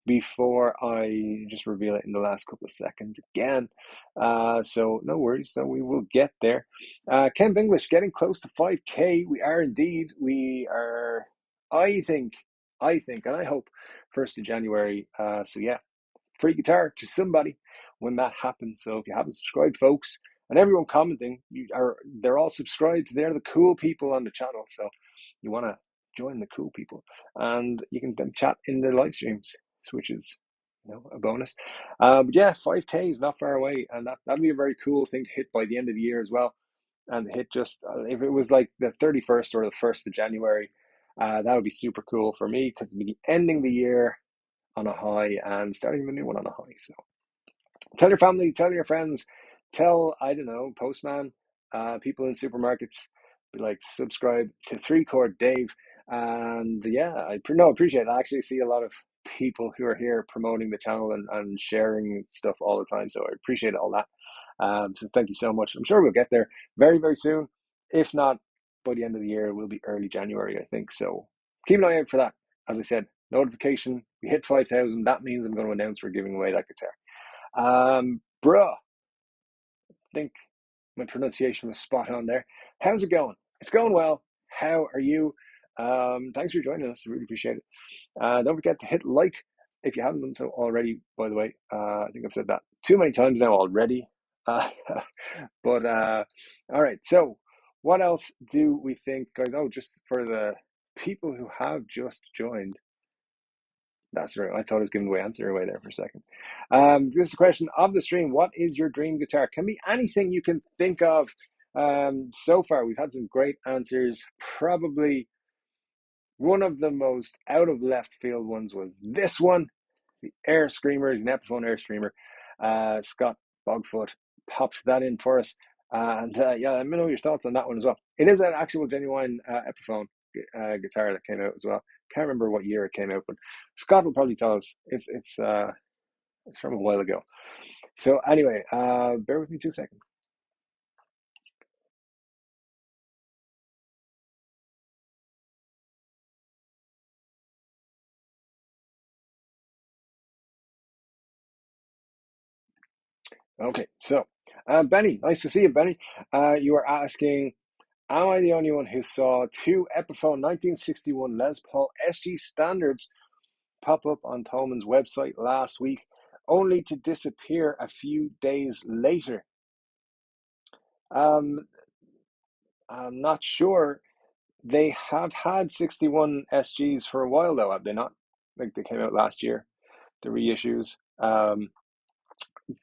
before I just reveal it in the last couple of seconds again. So no worries, so we will get there. Ken English, getting close to 5K. We are indeed. We are, I think, and I hope 1st of January. So yeah, free guitar to somebody when that happens. So if you haven't subscribed, folks, and everyone commenting, they're all subscribed. They're the cool people on the channel. So you want to join the cool people, and you can then chat in the live streams, which is a bonus. But yeah, 5K is not far away, and that'll be a very cool thing to hit by the end of the year as well. And hit just if it was like the 31st or the 1st of January, that would be super cool for me because it'd be ending the year on a high and starting the new one on a high. So tell your family, tell your friends, tell, I don't know, postman, people in supermarkets, be like, subscribe to 3-Chord Dave. And yeah, I appreciate it. I actually see a lot of people who are here promoting the channel and sharing stuff all the time. So I appreciate all that. So thank you so much. I'm sure we'll get there very, very soon. If not by the end of the year, it will be early January, I think. So keep an eye out for that. As I said, notification, we hit 5,000. That means I'm going to announce we're giving away that guitar. Bruh, I think my pronunciation was spot on there. How's it going? It's going well. How are you? Thanks for joining us. I really appreciate it. Don't forget to hit like if you haven't done so already, by the way. I think I've said that too many times now already. But all right, so what else do we think, guys? Oh, just for the people who have just joined, that's right. I thought I was giving away answer away there for a second. This is a question of the stream. What is your dream guitar? Can be anything you can think of. So far, we've had some great answers. Probably one of the most out of left field ones was this one, the Air Screamer, is an Epiphone Air Screamer. Scott Bogfoot popped that in for us. And yeah, let me know your thoughts on that one as well. It is an actual genuine Epiphone guitar that came out as well. Can't remember what year it came out, but Scott will probably tell us. It's from a while ago. So anyway, bear with me 2 seconds. Okay, so Benny, nice to see you, Benny. You were asking, am I the only one who saw 2 Epiphone 1961 Les Paul SG standards pop up on Tolman's website last week? only to disappear a few days later. I'm not sure. They have had 61 SGs for a while, though, have they not? Like they came out last year, the reissues.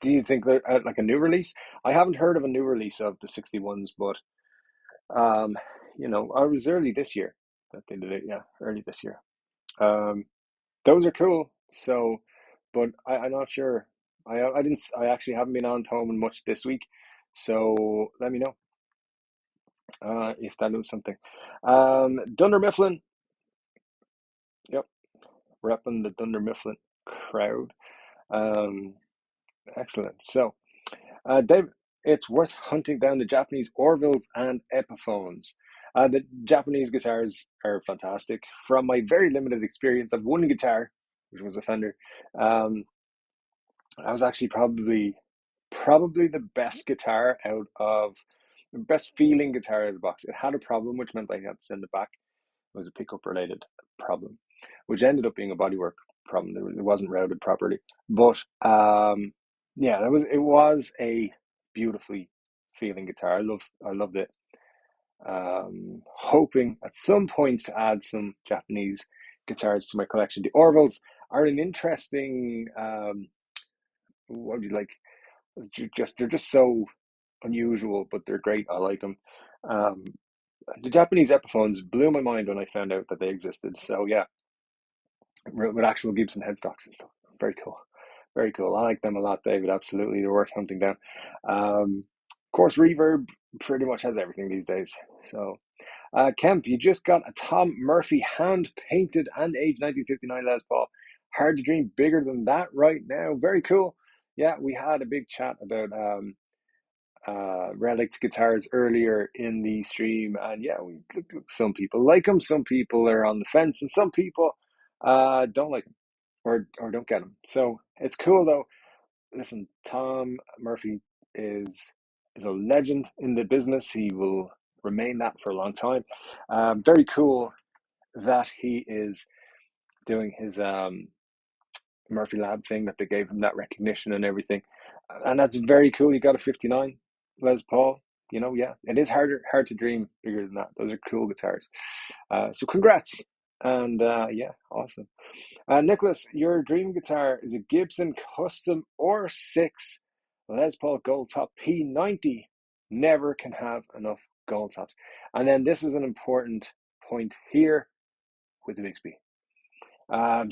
Do you think they're like a new release? I haven't heard of a new release of the 61s, but um, I was early this year that they did it. Yeah, early this year. Um, those are cool. So, but I'm not sure. I didn't. I actually haven't been on home much this week. So let me know if that was something. Dunder Mifflin. Yep, repping the Dunder Mifflin crowd. Um, excellent. So, David, it's worth hunting down the Japanese Orvilles and Epiphones. The Japanese guitars are fantastic. From my very limited experience of one guitar, which was a Fender, um, I was actually probably the best guitar out of the best feeling guitar out of the box. It had a problem, which meant I had to send it back. It was a pickup related problem, which ended up being a bodywork problem. It wasn't routed properly. But yeah, it was a beautifully feeling guitar. I loved it. Hoping at some point to add some Japanese guitars to my collection. The Orvilles are an interesting what do you like? They're just so unusual, but they're great. I like them. Um, the Japanese Epiphones blew my mind when I found out that they existed. So yeah, with actual Gibson headstocks and stuff. Very cool. Very cool. I like them a lot, David. Absolutely. They're worth hunting down. Of course, Reverb pretty much has everything these days. So, Kemp, you just got a Tom Murphy hand painted and aged 1959 Les Paul. Hard to dream bigger than that right now. Very cool. Yeah, we had a big chat about relic'd guitars earlier in the stream, and yeah, some people like them, some people are on the fence, and some people don't like them or don't get them. So it's cool though. Listen, Tom Murphy is a legend in the business. He will remain that for a long time. Very cool that he is doing his Murphy Lab thing, that they gave him that recognition and everything, and that's very cool. He got a 59 Les Paul. Yeah, it is hard to dream bigger than that. Those are cool guitars. So congrats, and yeah, awesome. Nicholas, your dream guitar is a Gibson Custom R6 Les Paul Gold Top P90. Never can have enough gold tops. And then this is an important point here with the Bixby. Um,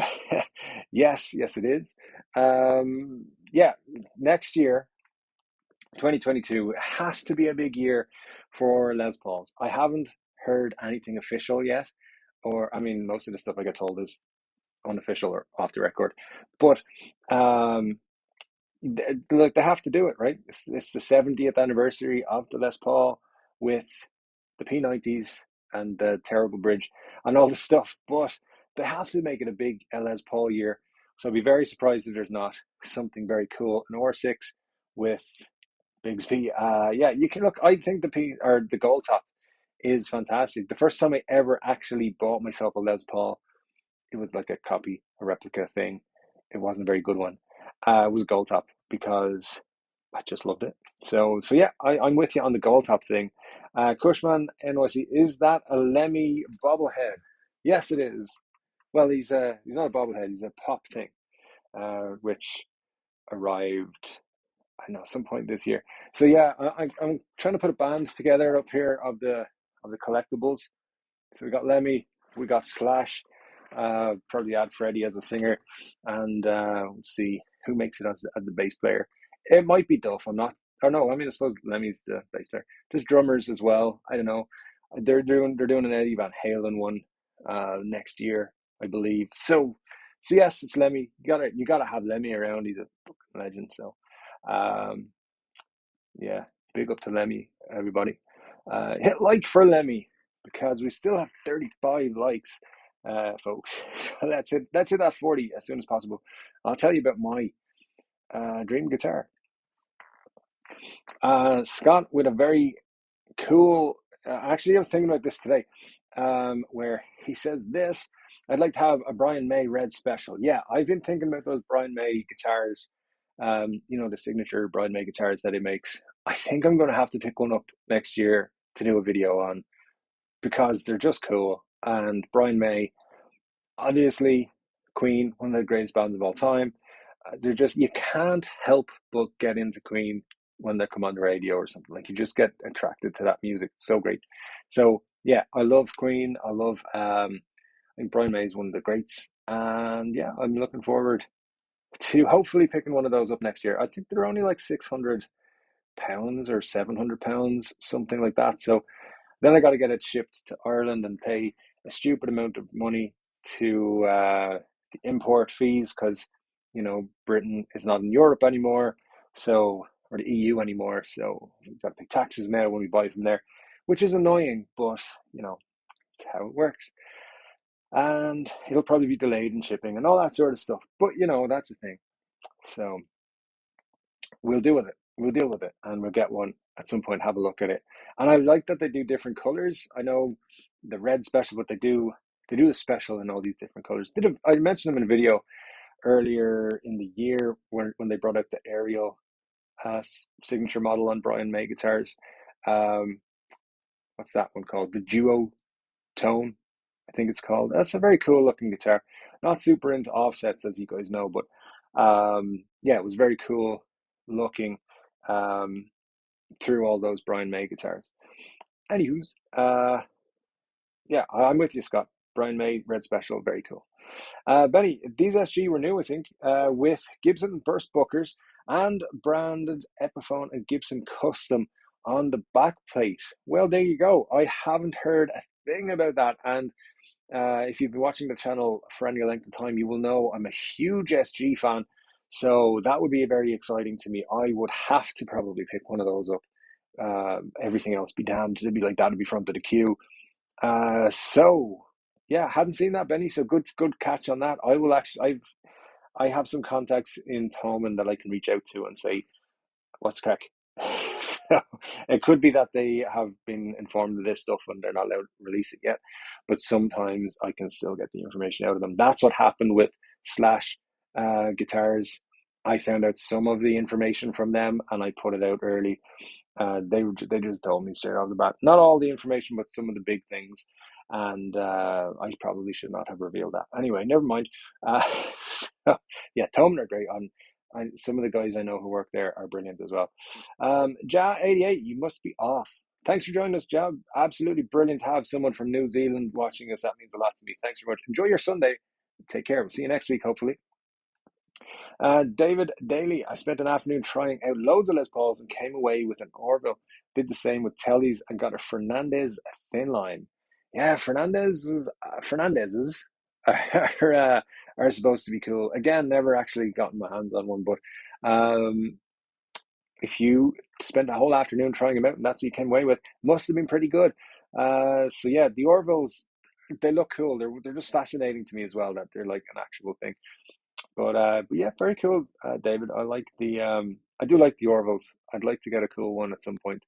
yes, it is. Yeah, next year, 2022, has to be a big year for Les Pauls. I haven't heard anything official yet, or I mean, most of the stuff I get told is unofficial or off the record, but look, they have to do it, right? It's the 70th anniversary of the Les Paul with the P90s and the terrible bridge and all the stuff, but they have to make it a big Les Paul year. So I'd be very surprised if there's not something very cool. An R6 with Bigsby. Yeah, you can look. I think the gold top is fantastic. The first time I ever actually bought myself a Les Paul, it was like a replica thing. It wasn't a very good one. It was a gold top because I just loved it. So yeah, I'm with you on the gold top thing. Cushman NYC, is that a Lemmy bobblehead? Yes, it is. Well, he's not a bobblehead. He's a pop thing, which arrived, I know, some point this year. So yeah, I'm trying to put a band together up here of the collectibles. So we got Lemmy, we got Slash, probably add Freddie as a singer, and we'll see who makes it as the bass player. It might be Duff. I'm not. Or no, I mean, I suppose Lemmy's the bass player. Just drummers as well. I don't know. They're doing an Eddie Van Halen one next year, I believe. So yes, it's Lemmy. You gotta have Lemmy around. He's a legend. So yeah, big up to Lemmy, everybody. Hit like for Lemmy because we still have 35 likes, folks. So let's hit that 40 as soon as possible. I'll tell you about my dream guitar. Scott with a very cool. Actually, I was thinking about this today, where he says this. I'd like to have a Brian May Red Special. Yeah, I've been thinking about those Brian May guitars the signature Brian May guitars that he makes. I think I'm going to have to pick one up next year to do a video on, because they're just cool. And Brian May, obviously, Queen, one of the greatest bands of all time. They're just, you can't help but get into Queen when they come on the radio or something. Like, you just get attracted to that music. It's so great. So yeah, I love Queen. I love, I think Brian May is one of the greats. And yeah, I'm looking forward to hopefully picking one of those up next year. I think they're only like £600 or £700, something like that. So then I got to get it shipped to Ireland and pay a stupid amount of money to the import fees, because Britain is not in Europe anymore, or the EU anymore. So we've got to pay taxes now when we buy from there, which is annoying, but it's how it works. And it'll probably be delayed in shipping and all that sort of stuff. But that's the thing. So we'll deal with it. We'll deal with it, and we'll get one at some point, have a look at it. And I like that they do different colors. I know the red special, but they do a special in all these different colors. I mentioned them in a video earlier in the year when they brought out the Ariel signature model on Brian May guitars. What's that one called? The Duo Tone, I think it's called. That's a very cool looking guitar. Not super into offsets, as you guys know, but yeah, it was very cool looking through all those Brian May guitars. Anywho's, yeah, I'm with you, Scott. Brian May Red Special, very cool. Benny, these SG were new, I think, with Gibson burst bookers and branded Epiphone and Gibson Custom on the back plate. Well, there you go. I haven't heard a thing about that. And if you've been watching the channel for any length of time, you will know I'm a huge SG fan. So that would be very exciting to me. I would have to probably pick one of those up. Everything else be damned. It'd be like that. It'd be front of the queue. So yeah, hadn't seen that, Benny. So good catch on that. I will actually, I have some contacts in Thomond that I can reach out to and say, what's the crack? So it could be that they have been informed of this stuff and they're not allowed to release it yet, but sometimes I can still get the information out of them. That's what happened with Slash Guitars. I found out some of the information from them and I put it out early. They just told me straight off the bat, not all the information, but some of the big things. And I probably should not have revealed that. Anyway, never mind. So, yeah, Thomond are great. Some of the guys I know who work there are brilliant as well. Ja88, you must be off. Thanks for joining us, Ja. Absolutely brilliant to have someone from New Zealand watching us. That means a lot to me. Thanks very much. Enjoy your Sunday. Take care. We'll see you next week, hopefully. David Daly, I spent an afternoon trying out loads of Les Pauls and came away with an Orville. Did the same with Tellys and got a Fernandez thin line. Yeah, Fernandez's are supposed to be cool. Again, never actually gotten my hands on one, but if you spent a whole afternoon trying them out and that's what you came away with, must have been pretty good. So yeah, the Orvilles, they look cool. They're just fascinating to me as well, that they're like an actual thing. But yeah, very cool, David. I do like the Orvilles. I'd like to get a cool one at some point.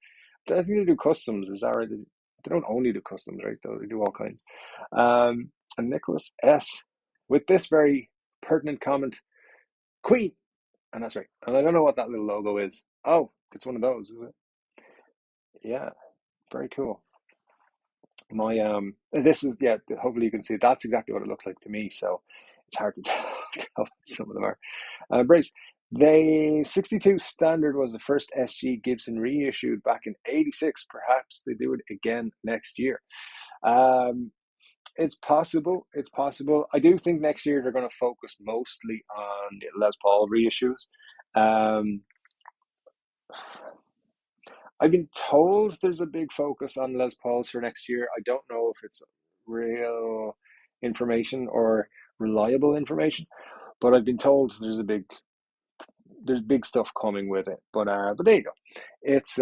I think they do customs. Is that right? They don't only do customs, right? Though they do all kinds. And Nicholas S. with this very pertinent comment: Queen, and that's right. And I don't know what that little logo is. Oh, it's one of those, is it? Yeah, very cool. This is, yeah. Hopefully you can see that's exactly what it looked like to me. So it's hard to tell what some of them are. Brace. The 62 standard was the first SG Gibson reissued back in '86. Perhaps they do it again next year. It's possible. It's possible. I do think next year they're going to focus mostly on the Les Paul reissues. I've been told there's a big focus on Les Pauls for next year. I don't know if it's real information or reliable information, but I've been told there's big stuff coming with it. But there you go. It's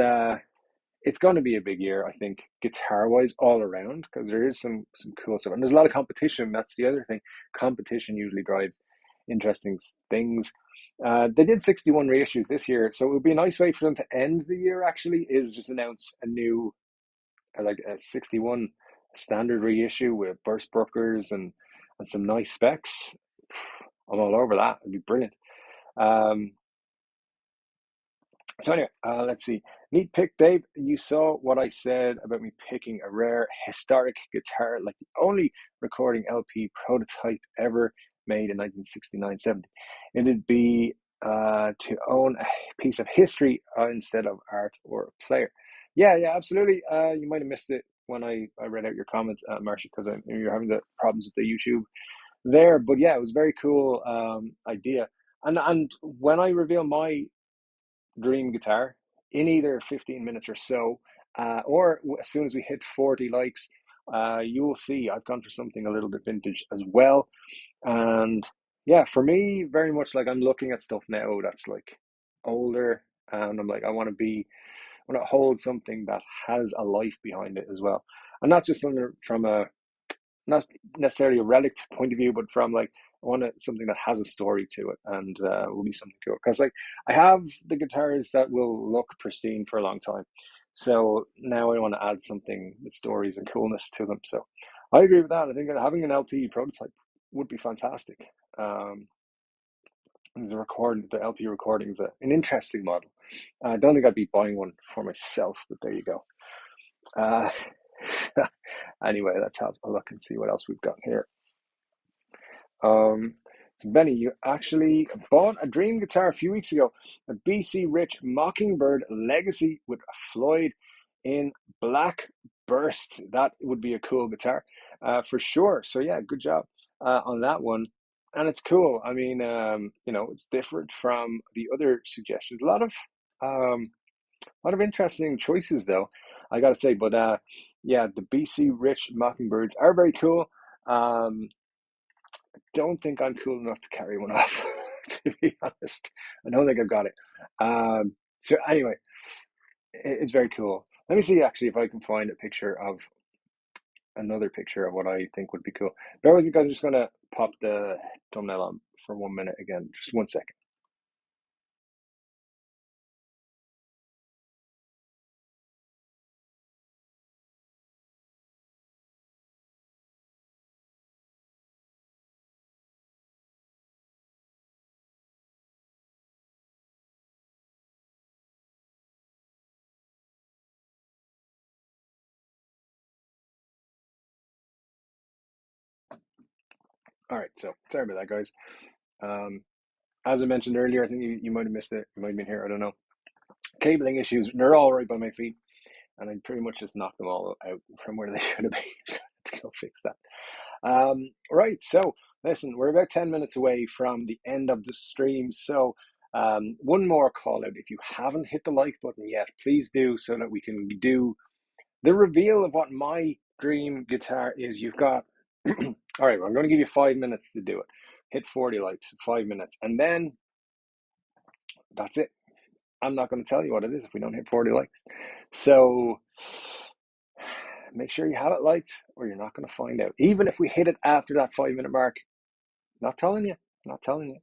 going to be a big year, I think, guitar-wise, all around, because there is some cool stuff. And there's a lot of competition. That's the other thing. Competition usually drives interesting things. They did 61 reissues this year, so it would be a nice way for them to end the year, actually, is just announce a new, like a 61 standard reissue with burst bookers and some nice specs. I'm all over that. It'd be brilliant. So anyway, let's see. Neat pick, Dave. You saw what I said about me picking a rare historic guitar, like the only recording LP prototype ever made in 1969-70. It'd be to own a piece of history instead of art or player. Yeah, yeah, absolutely. You might have missed it when I read out your comments, Marcia, because you're having the problems with the YouTube there. But yeah, it was a very cool idea. And when I reveal my dream guitar in either 15 minutes or so, or as soon as we hit 40 likes, you will see I've gone for something a little bit vintage as well. And yeah, for me, very much like I'm looking at stuff now that's like older, and I'm like, I want to hold something that has a life behind it as well. And not just from a not necessarily a relic point of view, but from like I want something that has a story to it and will be something cool. Because like I have the guitars that will look pristine for a long time, so now I want to add something with stories and coolness to them. So I agree with that. I think that having an LP prototype would be fantastic. Um, the LP recording is an interesting model. I don't think I'd be buying one for myself, but there you go. Uh, anyway, let's have a look and see what else we've got here. So Benny, you actually bought a dream guitar a few weeks ago, a BC Rich Mockingbird Legacy with Floyd in black burst. That would be a cool guitar, for sure. So yeah, good job on that one. And it's cool. I mean, it's different from the other suggestions. A lot of interesting choices, though, I gotta say. But yeah, the BC Rich Mockingbirds are very cool. Don't think I'm cool enough to carry one off, to be honest. I don't think I've got it. So anyway, it's very cool. Let me see actually if I can find another picture of what I think would be cool. Bear with me, guys. I'm just gonna pop the thumbnail on for 1 minute again. Just 1 second. All right, so sorry about that, guys. Um, as I mentioned earlier, I think you might have missed it. You might have been here. I don't know. Cabling issues. They're all right by my feet, and I pretty much just knocked them all out from where they should have been. So I have to go fix that. Right, so listen, we're about 10 minutes away from the end of the stream. So one more call out. If you haven't hit the like button yet, please do so that we can do the reveal of what my dream guitar is. You've got, all right, well, I'm going to give you 5 minutes to do it. Hit 40 likes, 5 minutes, and then that's it. I'm not going to tell you what it is if we don't hit 40 likes. So make sure you have it liked or you're not going to find out. Even if we hit it after that 5 minute mark, not telling you, not telling you.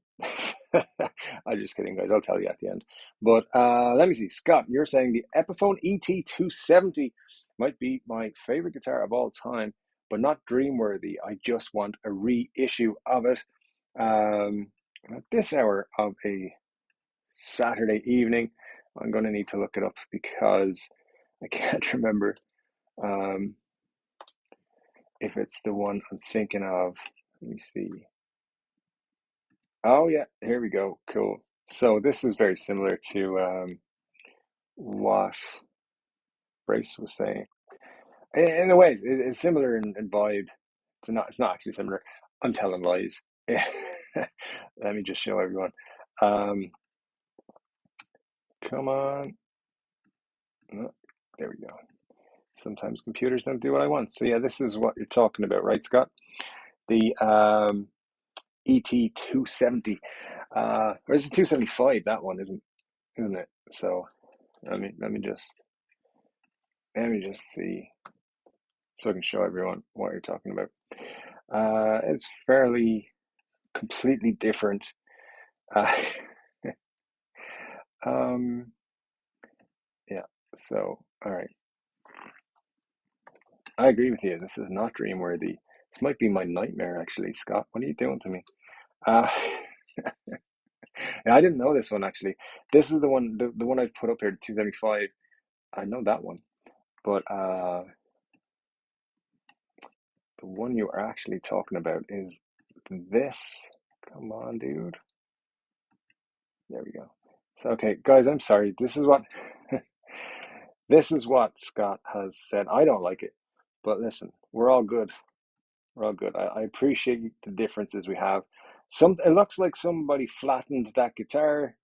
I'm just kidding, guys. I'll tell you at the end. But let me see. Scott, you're saying the Epiphone ET270 might be my favorite guitar of all time, but not dream-worthy. I just want a reissue of it. At this hour of a Saturday evening, I'm going to need to look it up because I can't remember if it's the one I'm thinking of. Let me see. Oh yeah, here we go. Cool. So this is very similar to what Brace was saying. In a way, it's similar in vibe. It's not actually similar. I'm telling lies. Let me just show everyone. Come on. Oh, there we go. Sometimes computers don't do what I want. So yeah, this is what you're talking about, right, Scott? The ET270. Or is it 275? That one isn't it? So let me just see so I can show everyone what you're talking about. It's fairly completely different. Uh, yeah. So all right, I agree with you. This is not dream worthy. This might be my nightmare, actually. Scott, what are you doing to me? Uh, Yeah, I didn't know this one actually. This is the one, the one I've put up here, the 275. I know that one, but the one you are actually talking about is this. Come on, dude. There we go. So, okay, guys, I'm sorry. This is what this is what Scott has said. I don't like it, but listen, we're all good. We're all good. I appreciate the differences we have. It looks like somebody flattened that guitar.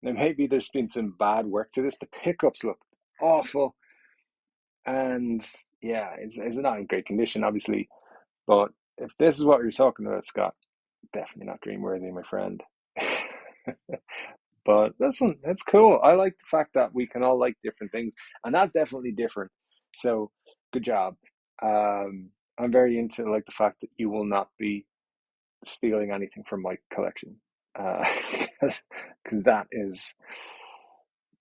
Now maybe there's been some bad work to this. The pickups look awful, and yeah, it's not in great condition, obviously. But if this is what you're talking about, Scott, definitely not dream worthy, my friend. But listen, it's cool. I like the fact that we can all like different things, and that's definitely different. So good job. I'm very into like the fact that you will not be stealing anything from my collection, because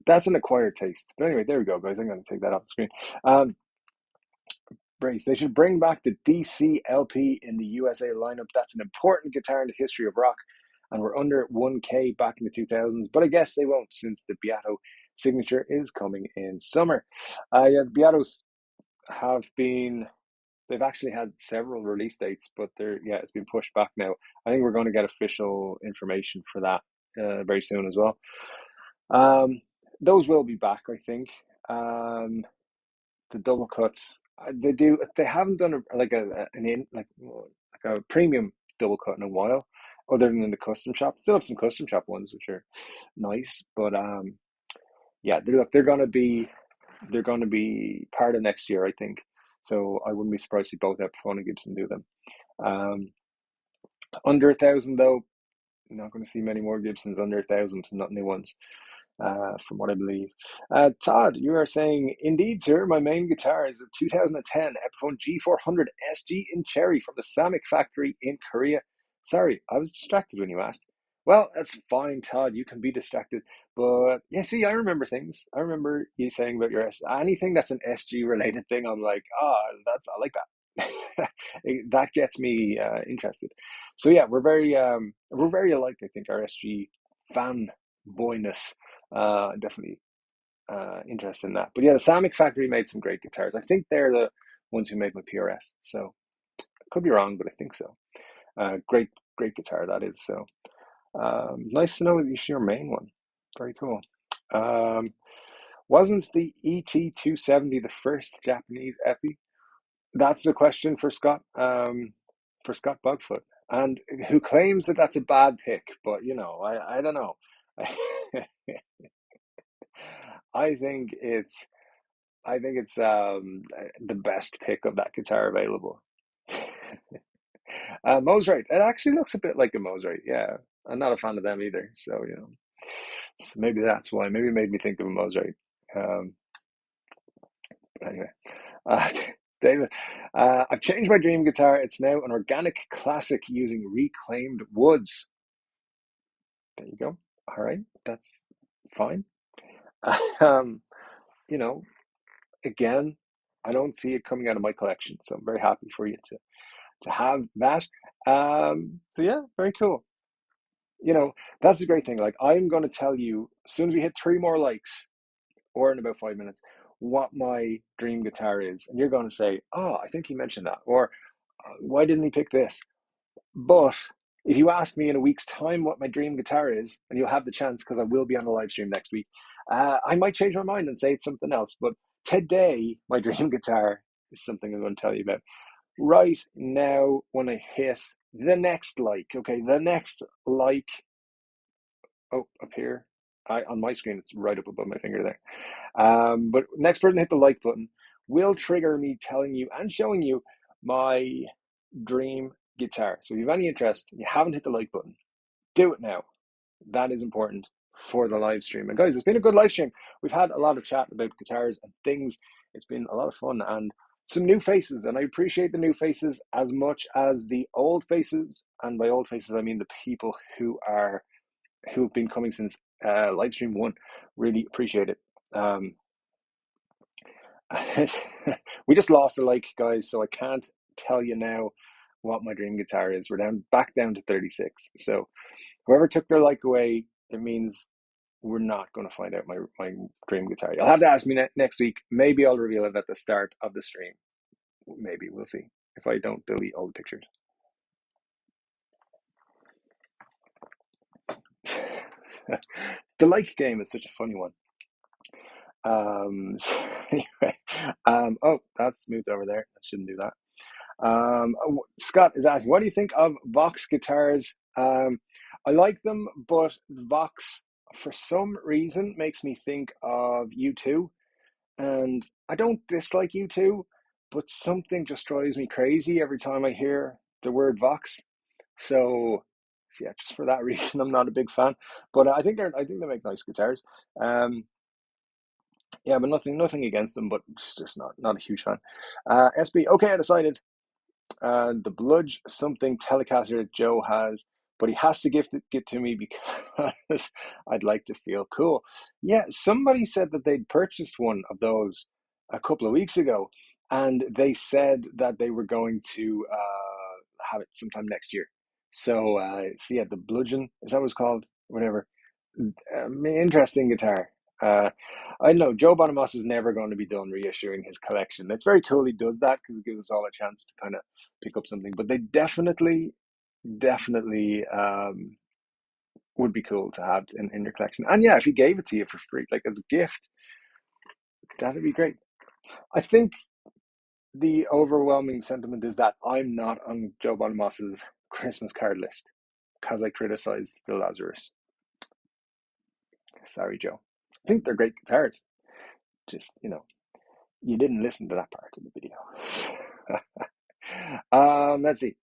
that's an acquired taste. But anyway, there we go, guys. I'm going to take that off the screen. Um, Brace. They should bring back the DCLP in the USA lineup. That's an important guitar in the history of rock, and we're under 1K back in the 2000s. But I guess they won't, since the Beato signature is coming in summer. Yeah, the Beatos have been. They've actually had several release dates, but it's been pushed back now. I think we're going to get official information for that very soon as well. Those will be back, I think. The double cuts, they haven't done a premium double cut in a while, other than in the custom shop. Still have some custom shop ones which are nice, but yeah, they're going to be part of next year, I think. So I wouldn't be surprised to see both Epiphone and Gibson do them. Under 1,000 though, not going to see many more Gibsons under 1,000, not new ones. From what I believe. Todd, you are saying, indeed, sir, my main guitar is a 2010 Epiphone G400 SG in cherry from the Samick factory in Korea. Sorry, I was distracted when you asked. Well, that's fine, Todd. You can be distracted. But yeah, see, I remember things. I remember you saying about your anything that's an SG related thing. I'm like, I like that. That gets me interested. So yeah, we're very alike. I think our SG fan boyness. Definitely interested in that. But yeah, the Samick factory made some great guitars. I think they're the ones who made my PRS. So could be wrong, but I think so. Great guitar that is. So nice to know that it's your main one. Very cool. Wasn't the ET270 the first Japanese Epi? That's the question for Scott. For Scott Bugfoot, and who claims that that's a bad pick. But I don't know. I think it's the best pick of that guitar available. Mosrite. It actually looks a bit like a Mosrite. Yeah, I'm not a fan of them either. So so maybe that's why. Maybe it made me think of a Mosrite. But anyway, David, I've changed my dream guitar. It's now an organic classic using reclaimed woods. There you go. All right, that's fine. Again, I don't see it coming out of my collection, so I'm very happy for you to have that. So yeah, very cool. That's the great thing. Like, I'm going to tell you as soon as we hit 3 more likes, or in about 5 minutes, what my dream guitar is, and you're going to say, "Oh, I think he mentioned that," or "Why didn't he pick this?" But if you ask me in a week's time what my dream guitar is, and you'll have the chance because I will be on a live stream next week, I might change my mind and say it's something else. But today, my dream guitar is something I'm going to tell you about. Right now, when I hit the next like, okay, the next like, up here, on my screen, it's right up above my finger there. But next person to hit the like button will trigger me telling you and showing you my dream guitar. So if you have any interest and you haven't hit the like button, do it now. That is important for the live stream. And guys, it's been a good live stream. We've had a lot of chat about guitars and things. It's been a lot of fun and some new faces, and I appreciate the new faces as much as the old faces. And by old faces, I mean the people who've been coming since live stream 1. Really appreciate it. We just lost a like, guys, so I can't tell you now what my dream guitar is. We're back down to 36. So whoever took their like away, it means we're not going to find out my dream guitar. You'll have to ask me next week. Maybe I'll reveal it at the start of the stream. Maybe, we'll see, if I don't delete all the pictures. The like game is such a funny one. So anyway, oh, that's moved over there. I shouldn't do that. Scott is asking, what do you think of Vox guitars? I like them, but Vox, for some reason, makes me think of U2. And I don't dislike U2, but something just drives me crazy every time I hear the word Vox. So yeah, just for that reason, I'm not a big fan. But I think they make nice guitars. Yeah, but nothing against them, but just not a huge fan. SB, okay, I decided. The Bludge something Telecaster that Joe has, but he has to give it to me because I'd like to feel cool. Yeah, somebody said that they'd purchased one of those a couple of weeks ago, and they said that they were going to have it sometime next year. So, yeah, the Bludgeon, is that what it's called? Whatever. Interesting guitar. I know Joe Bonamassa is never going to be done reissuing his collection. It's very cool he does that because it gives us all a chance to kind of pick up something. But they definitely would be cool to have in your collection. And yeah, if he gave it to you for free, like as a gift, that'd be great. I think the overwhelming sentiment is that I'm not on Joe Bonamassa's Christmas card list because I criticized the Lazarus. Sorry, Joe. I think they're great guitars. Just, you didn't listen to that part of the video. Let's see.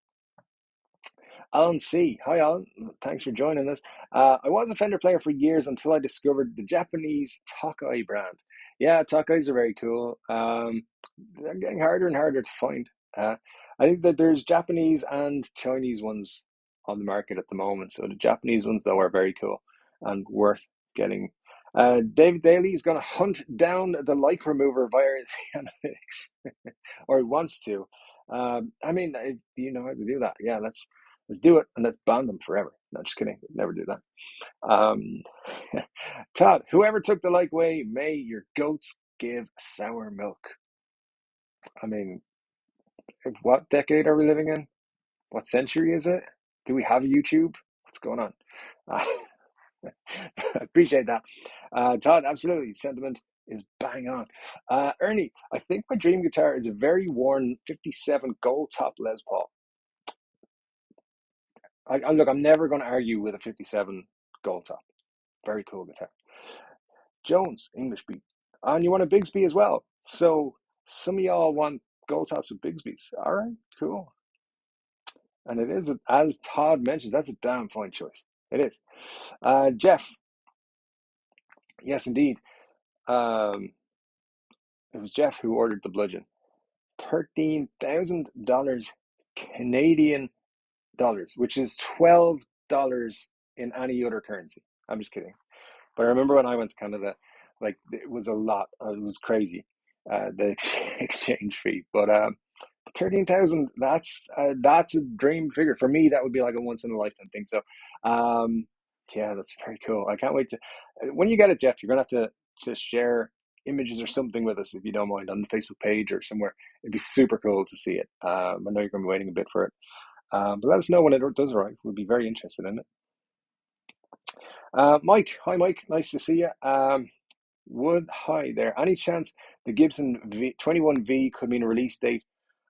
Alan C. Hi, Alan. Thanks for joining us. I was a Fender player for years until I discovered the Japanese Tokai brand. Yeah, Tokais are very cool. They're getting harder and harder to find. I think that there's Japanese and Chinese ones on the market at the moment. So the Japanese ones, though, are very cool and worth getting. David Daly is going to hunt down the like remover via the analytics, or he wants to. I mean, you know how to do that. Yeah, let's do it and let's ban them forever. No, just kidding. Never do that. Todd, whoever took the like way, may your goats give sour milk. I mean, what decade are we living in? What century is it? Do we have a YouTube? What's going on? Appreciate that. Todd, absolutely. Sentiment is bang on. Ernie, I think my dream guitar is a very worn 57 gold top Les Paul. Look, I'm never going to argue with a 57 gold top. Very cool guitar. Jones, English beat. And you want a Bigsby as well. So some of y'all want gold tops with Bigsby's. All right, cool. And it is, as Todd mentions, that's a damn fine choice. It is. Jeff. Yes, indeed. It was Jeff who ordered the Bludgeon. $13,000 Canadian dollars, which is $12 in any other currency. I'm just kidding. But I remember when I went to Canada, like it was a lot. It was crazy, the exchange fee. But 13,000, that's a dream figure for me. That would be like a once in a lifetime thing. So, yeah, that's very cool. I can't wait to. When you get it, Jeff, you're gonna have to share images or something with us if you don't mind on the Facebook page or somewhere. It'd be super cool to see it. I know you're gonna be waiting a bit for it, but let us know when it does arrive. We'll be very interested in it. Mike, hi Mike, nice to see you. Hi there. Any chance the Gibson 21V could mean a release date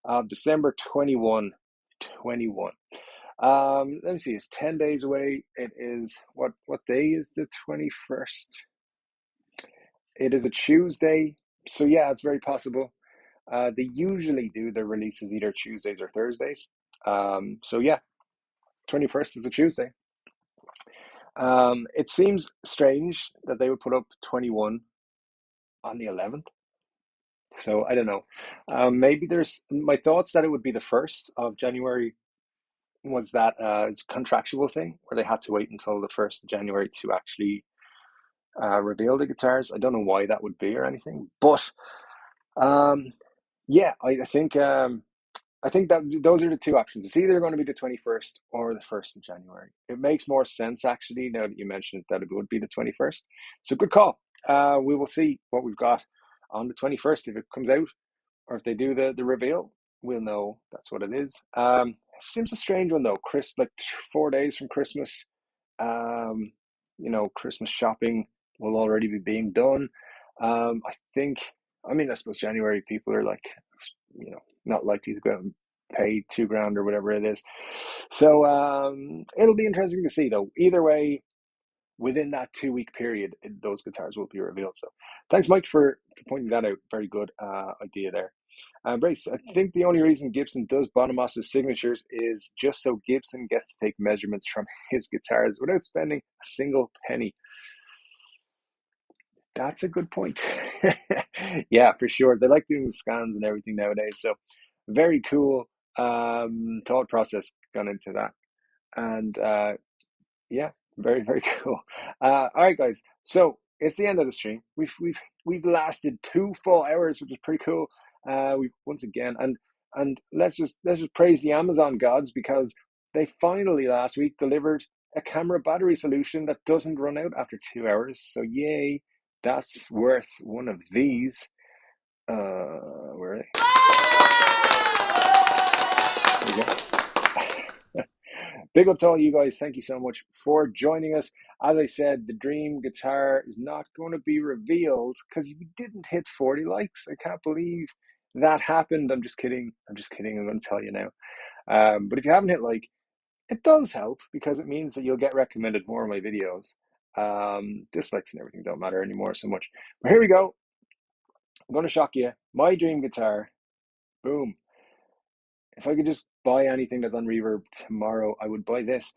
of December 21, 21? Let me see, it's 10 days away. It is, what day is the 21st? It is a Tuesday. So yeah, it's very possible. They usually do their releases either Tuesdays or Thursdays. So yeah, 21st is a Tuesday. It seems strange that they would put up 21 on the 11th. So I don't know. Maybe there's my thoughts that it would be the 1st of January was that it's a contractual thing where they had to wait until the 1st of January to actually reveal the guitars. I don't know why that would be or anything, but yeah, I think I think that those are the two options. It's either going to be the 21st or the 1st of January. It makes more sense, actually, now that you mentioned it, that it would be the 21st. So good call. We will see what we've got on the 21st. If it comes out or if they do the reveal, we'll know that's what it is. Seems a strange one, though. Like 4 days from Christmas. Christmas shopping will already be being done. I suppose January people are like, not likely to go out and pay $2,000 or whatever it is. So it'll be interesting to see, though. Either way, within that 2-week period, those guitars will be revealed. So thanks, Mike, for pointing that out. Very good idea there. Brace, I think the only reason Gibson does Bonamassa signatures is just so Gibson gets to take measurements from his guitars without spending a single penny. That's a good point. Yeah, for sure. They like doing scans and everything nowadays. So very cool thought process gone into that. And yeah, very, very cool. All right, guys. So it's the end of the stream. We've lasted 2 full hours, which is pretty cool. We've once again, and let's just praise the Amazon gods, because they finally last week delivered a camera battery solution that doesn't run out after 2 hours. So yay, that's worth one of these. Where are they? There we go. Big up to all you guys. Thank you so much for joining us. As I said, the dream guitar is not going to be revealed because we didn't hit 40 likes. I can't believe that happened. I'm just kidding. I'm going to tell you now. But if you haven't hit like, it does help, because it means that you'll get recommended more of my videos. Dislikes and everything don't matter anymore so much. But here we go. I'm going to shock you. My dream guitar. Boom. If I could just buy anything that's on Reverb tomorrow, I would buy this.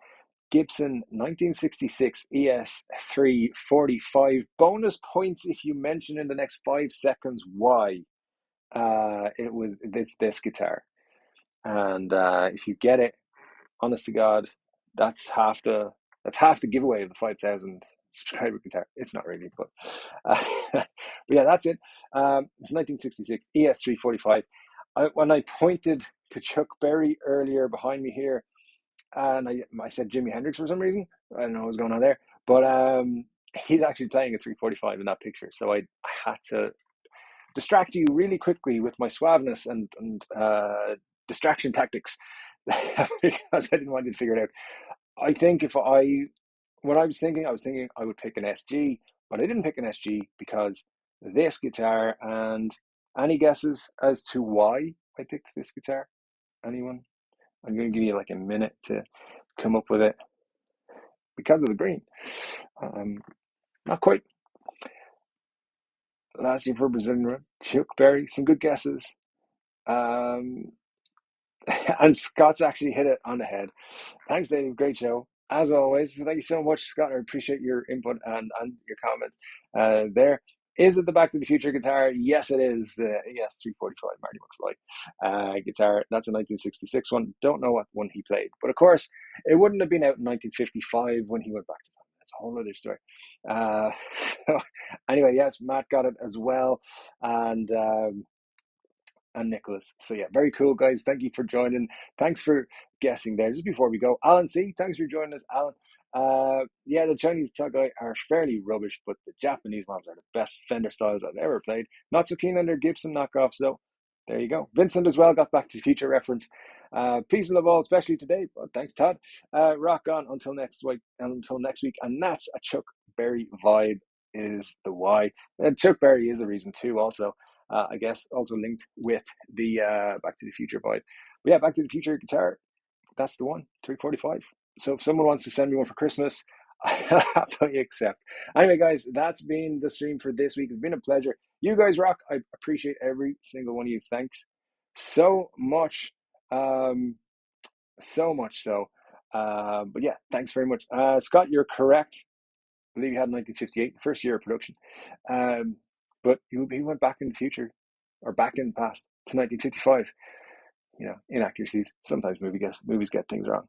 Gibson 1966 ES345. Bonus points if you mention in the next 5 seconds why it's this guitar. And if you get it, honest to God, that's half the giveaway of the 5,000 subscriber guitar. It's not really, but yeah, that's it. It's 1966 ES345. When I pointed to Chuck Berry earlier behind me here, and I said Jimi Hendrix for some reason. I don't know what was going on there, but he's actually playing a 345 in that picture. So I had to distract you really quickly with my suaveness and distraction tactics because I didn't want you to figure it out. I think I was thinking I would pick an SG, but I didn't pick an SG because this guitar. And any guesses as to why I picked this guitar? Anyone? I'm going to give you like a minute to come up with it. Because of the green. Not quite. Last year for Brazilian run. Chuck Berry, some good guesses. And Scott's actually hit it on the head. Thanks, Dave. Great show. As always, thank you so much, Scott. I appreciate your input and your comments there. Is it the Back to the Future guitar? Yes, it is. The ES345 Marty McFly guitar. That's a 1966 one. Don't know what one he played. But of course, it wouldn't have been out in 1955 when he went back to time. That's a whole other story. So anyway, yes, Matt got it as well. And Nicholas. So yeah, very cool, guys. Thank you for joining. Thanks for guessing there. Just before we go, Alan C, thanks for joining us, Alan. Yeah, the Chinese Tagai are fairly rubbish, but the Japanese ones are the best Fender styles I've ever played. Not so keen on their Gibson knockoffs, though. There you go. Vincent as well got Back to the Future reference. Peace and love all, especially today. Well, thanks, Todd. Rock on until next week. And that's a Chuck Berry vibe is the why. And Chuck Berry is a reason too, also. I guess also linked with the Back to the Future vibe. But yeah, Back to the Future guitar, that's the one, 345. So if someone wants to send me one for Christmas, I'll happily accept. Anyway, guys, that's been the stream for this week. It's been a pleasure. You guys rock. I appreciate every single one of you. Thanks so much. So much so. But yeah, thanks very much. Scott, you're correct. I believe you had 1958, the first year of production. But he went back in the future, or back in the past, to 1955. Inaccuracies. Sometimes movies get things wrong.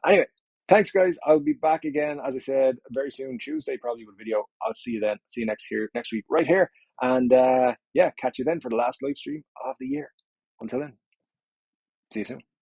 Anyway, thanks, guys. I'll be back again, as I said, very soon, Tuesday, probably with a video. I'll see you then. See you next week, right here. And yeah, catch you then for the last live stream of the year. Until then. See you soon.